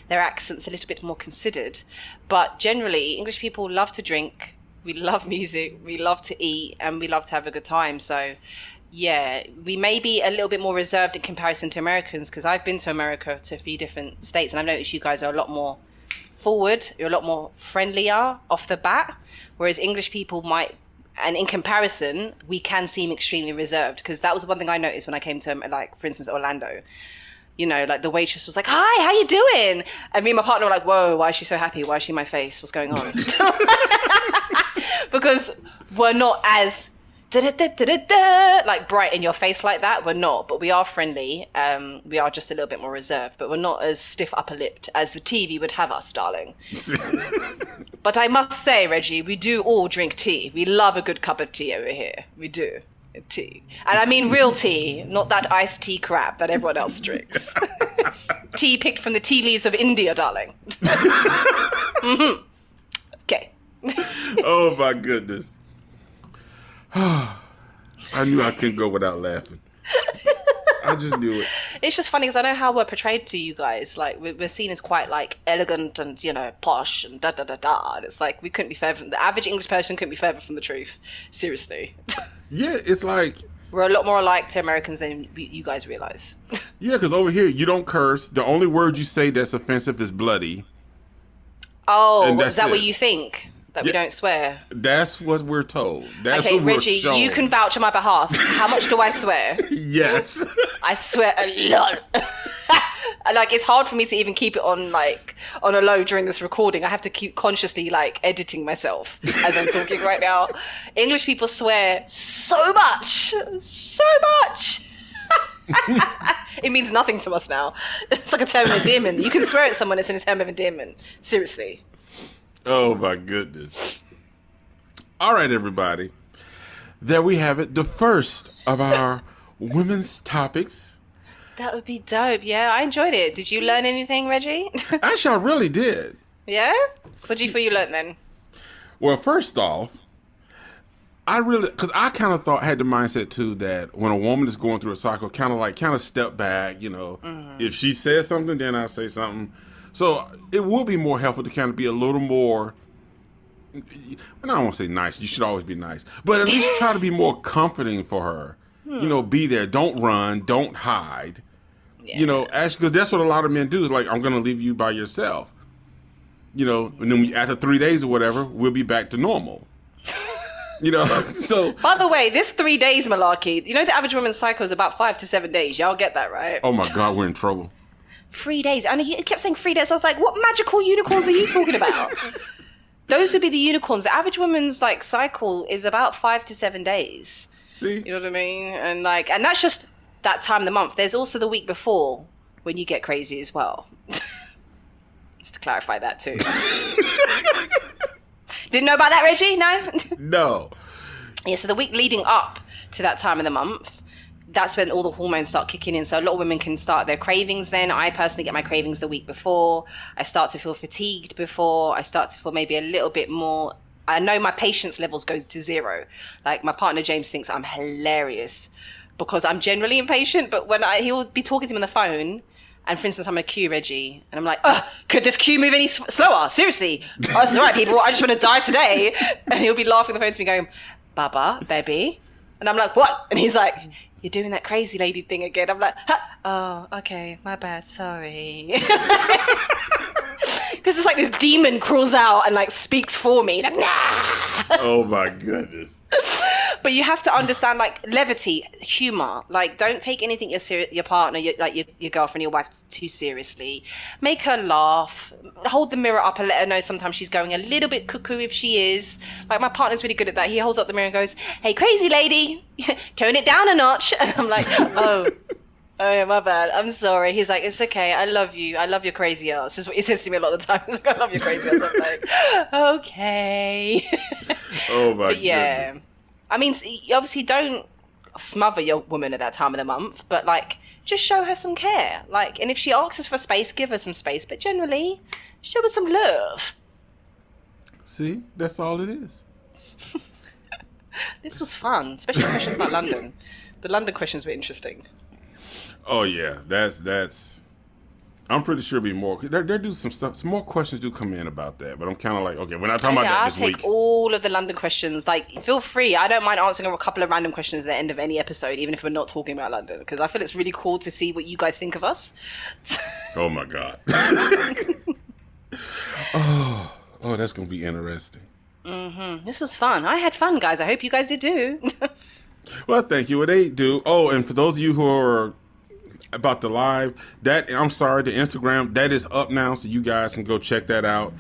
Speaker 4: their accent's a little bit more considered. But generally, English people love to drink, we love music, we love to eat, and we love to have a good time. So yeah, we may be a little bit more reserved in comparison to Americans, because I've been to America, to a few different states, and I've noticed you guys are a lot more forward, you're a lot more friendlier off the bat, whereas English people might, and in comparison, we can seem extremely reserved, because that was one thing I noticed when I came to, like, for instance, Orlando. Like the waitress was like, hi, how you doing? And me and my partner were like, whoa, why is she so happy? Why is she in my face? What's going on? Because we're not as like bright in your face like that. We're not, but we are friendly. We are just a little bit more reserved, but we're not as stiff upper lipped as the TV would have us, darling. But I must say, Reggie, we do all drink tea. We love a good cup of tea over here. We do. Tea. And I mean real tea, not that iced tea crap that everyone else drinks. Tea picked from the tea leaves of India, darling. Mm-hmm. Okay.
Speaker 3: Oh my goodness. I knew I couldn't go without laughing. I just knew it.
Speaker 4: It's just funny because I know how we're portrayed to you guys. Like we're seen as quite like elegant and posh and da da da da. And it's like we couldn't be further from the average English person. Couldn't be further from the truth. Seriously.
Speaker 3: Yeah, it's like
Speaker 4: we're a lot more alike to Americans than you guys realize.
Speaker 3: Yeah, because over here you don't curse. The only word you say that's offensive is bloody.
Speaker 4: Oh, is that what you think? That we don't swear? That's
Speaker 3: what we're told. That's
Speaker 4: okay,
Speaker 3: what we're
Speaker 4: Reggie,
Speaker 3: shown.
Speaker 4: you can vouch on my behalf. How much do I swear?
Speaker 3: Yes.
Speaker 4: I swear a lot. Like, it's hard for me to even keep it on a low during this recording. I have to keep consciously editing myself as I'm talking right now. English people swear so much. So much. It means nothing to us now. It's like a term of endearment. You can swear at someone, it's in a term of endearment. Seriously.
Speaker 3: Oh my goodness. All right, everybody. There we have it. The first of our women's topics.
Speaker 4: That would be dope. Yeah, I enjoyed it. Did you learn anything, Reggie?
Speaker 3: Actually, I really did.
Speaker 4: Yeah? What do you feel you learned then?
Speaker 3: Well, first off, because I kind of had the mindset too that when a woman is going through a cycle, kind of step back,
Speaker 4: Mm-hmm.
Speaker 3: If she says something, then I say something. So it would be more helpful to kind of be a little more, I don't want to say nice. You should always be nice. But at least try to be more comforting for her. Be there. Don't run. Don't hide. Yeah. Actually, because that's what a lot of men do. Is like, I'm going to leave you by yourself. And then after 3 days or whatever, we'll be back to normal. So. By
Speaker 4: the way, this 3 days malarkey, the average woman's cycle is about 5 to 7 days. Y'all get that, right?
Speaker 3: Oh my God, we're in trouble.
Speaker 4: 3 days. I know you kept saying 3 days. I was like, what magical unicorns are you talking about? Those would be the unicorns. The average woman's cycle is about 5 to 7 days.
Speaker 3: See?
Speaker 4: You know what I mean? And that's just that time of the month. There's also the week before when you get crazy as well. Just to clarify that too. Didn't know about that, Reggie? No?
Speaker 3: No.
Speaker 4: Yeah, so the week leading up to that time of the month, that's when all the hormones start kicking in. So a lot of women can start their cravings then. I personally get my cravings the week before. I start to feel fatigued before. I start to feel maybe a little bit more. I know my patience levels go to zero. Like my partner James thinks I'm hilarious because I'm generally impatient. But when he'll be talking to him on the phone And for instance, I'm a queue, Reggie, and I'm like, could this queue move any slower? Seriously. Oh, it's all right, people. I just want to die today. And he'll be laughing on the phone to me going, Baba, baby. And I'm like, what? And he's like, you're doing that crazy lady thing again. I'm like, oh, okay, my bad, sorry. Because it's like this demon crawls out and like speaks for me. Like, nah.
Speaker 3: Oh my goodness.
Speaker 4: But you have to understand, like, levity, humor. Like, don't take anything your partner, your girlfriend, your wife too seriously. Make her laugh. Hold the mirror up and let her know sometimes she's going a little bit cuckoo if she is. Like, my partner's really good at that. He holds up the mirror and goes, hey, crazy lady, tone it down a notch. And I'm like, oh, yeah, my bad. I'm sorry. He's like, it's okay. I love you. I love your crazy ass. This is what he says to me a lot of the time. He's like, I love your crazy ass. I'm like, okay.
Speaker 3: Oh, my
Speaker 4: yeah.
Speaker 3: goodness.
Speaker 4: I mean, obviously don't smother your woman at that time of the month, but, like, just show her some care. Like, and if she asks for space, give her some space. But generally, show her some love.
Speaker 3: See? That's all it is.
Speaker 4: This was fun, especially questions about London. The London questions were interesting.
Speaker 3: Oh, yeah. That's... I'm pretty sure it'll be more. There do some stuff. Some more questions do come in about that, but I'm kind of like, okay, we're not talking about that this week.
Speaker 4: I'll take all of the London questions. Like, feel free. I don't mind answering a couple of random questions at the end of any episode, even if we're not talking about London, because I feel it's really cool to see what you guys think of us.
Speaker 3: Oh my God. Oh, that's gonna be interesting.
Speaker 4: This was fun. I had fun, guys. I hope you guys did too.
Speaker 3: Well, thank you. Well, they do. Oh, and for those of you who are about the live, the Instagram, that is up now, so you guys can go check that out.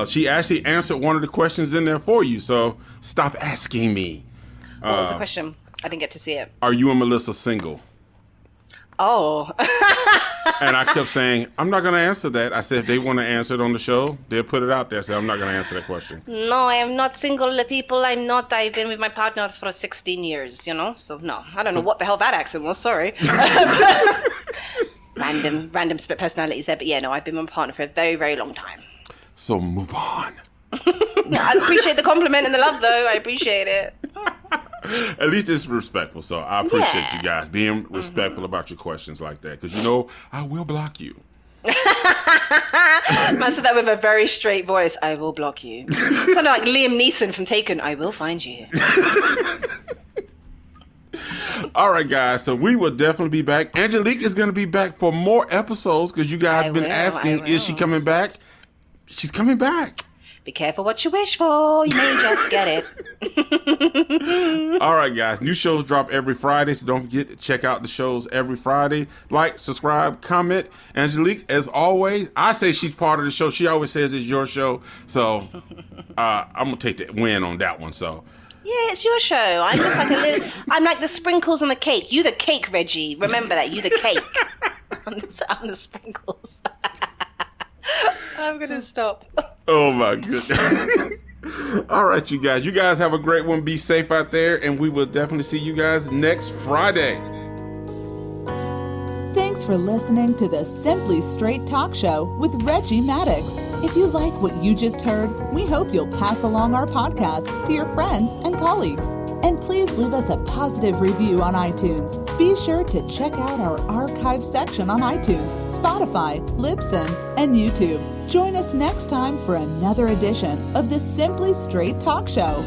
Speaker 3: She actually answered one of the questions in there for you, so stop asking me.
Speaker 4: What was the question? I didn't get to see it.
Speaker 3: Are you and Melissa single?
Speaker 4: Oh.
Speaker 3: And I kept saying, I'm not going to answer that. I said, if they want to answer it on the show, they'll put it out there. I said, I'm not going to answer that question.
Speaker 4: No, I am not single, people. I'm not. I've been with my partner for 16 years, So, no. I don't know what the hell that accent was. Sorry. Random split personalities there. But yeah, no, I've been with my partner for a very, very long time.
Speaker 3: So move on.
Speaker 4: I appreciate the compliment and the love, though. I appreciate it.
Speaker 3: At least it's respectful. So I appreciate you guys being respectful about your questions like that. Because, I will block you.
Speaker 4: Man said that with a very straight voice. I will block you. Sounded like Liam Neeson from Taken. I will find you.
Speaker 3: All right, guys. So we will definitely be back. Angelique is going to be back for more episodes because you guys have been asking, is she coming back? She's coming back.
Speaker 4: Be careful what you wish for. You may just get it.
Speaker 3: All right, guys. New shows drop every Friday, so don't forget to check out the shows every Friday. Like, subscribe, comment. Angelique, as always, I say she's part of the show. She always says it's your show. So I'm going to take the win on that one. So.
Speaker 4: Yeah, it's your show. I'm just like I'm like the sprinkles on the cake. You the cake, Reggie. Remember that. You the cake. I'm the sprinkles. I'm going to stop.
Speaker 3: Oh, my goodness. All right, you guys. You guys have a great one. Be safe out there, and we will definitely see you guys next Friday.
Speaker 5: Thanks for listening to the Simply Straight Talk Show with Reggie Maddox. If you like what you just heard, we hope you'll pass along our podcast to your friends and colleagues. And please leave us a positive review on iTunes. Be sure to check out our archive section on iTunes, Spotify, Libsyn, and YouTube. Join us next time for another edition of the Simply Straight Talk Show.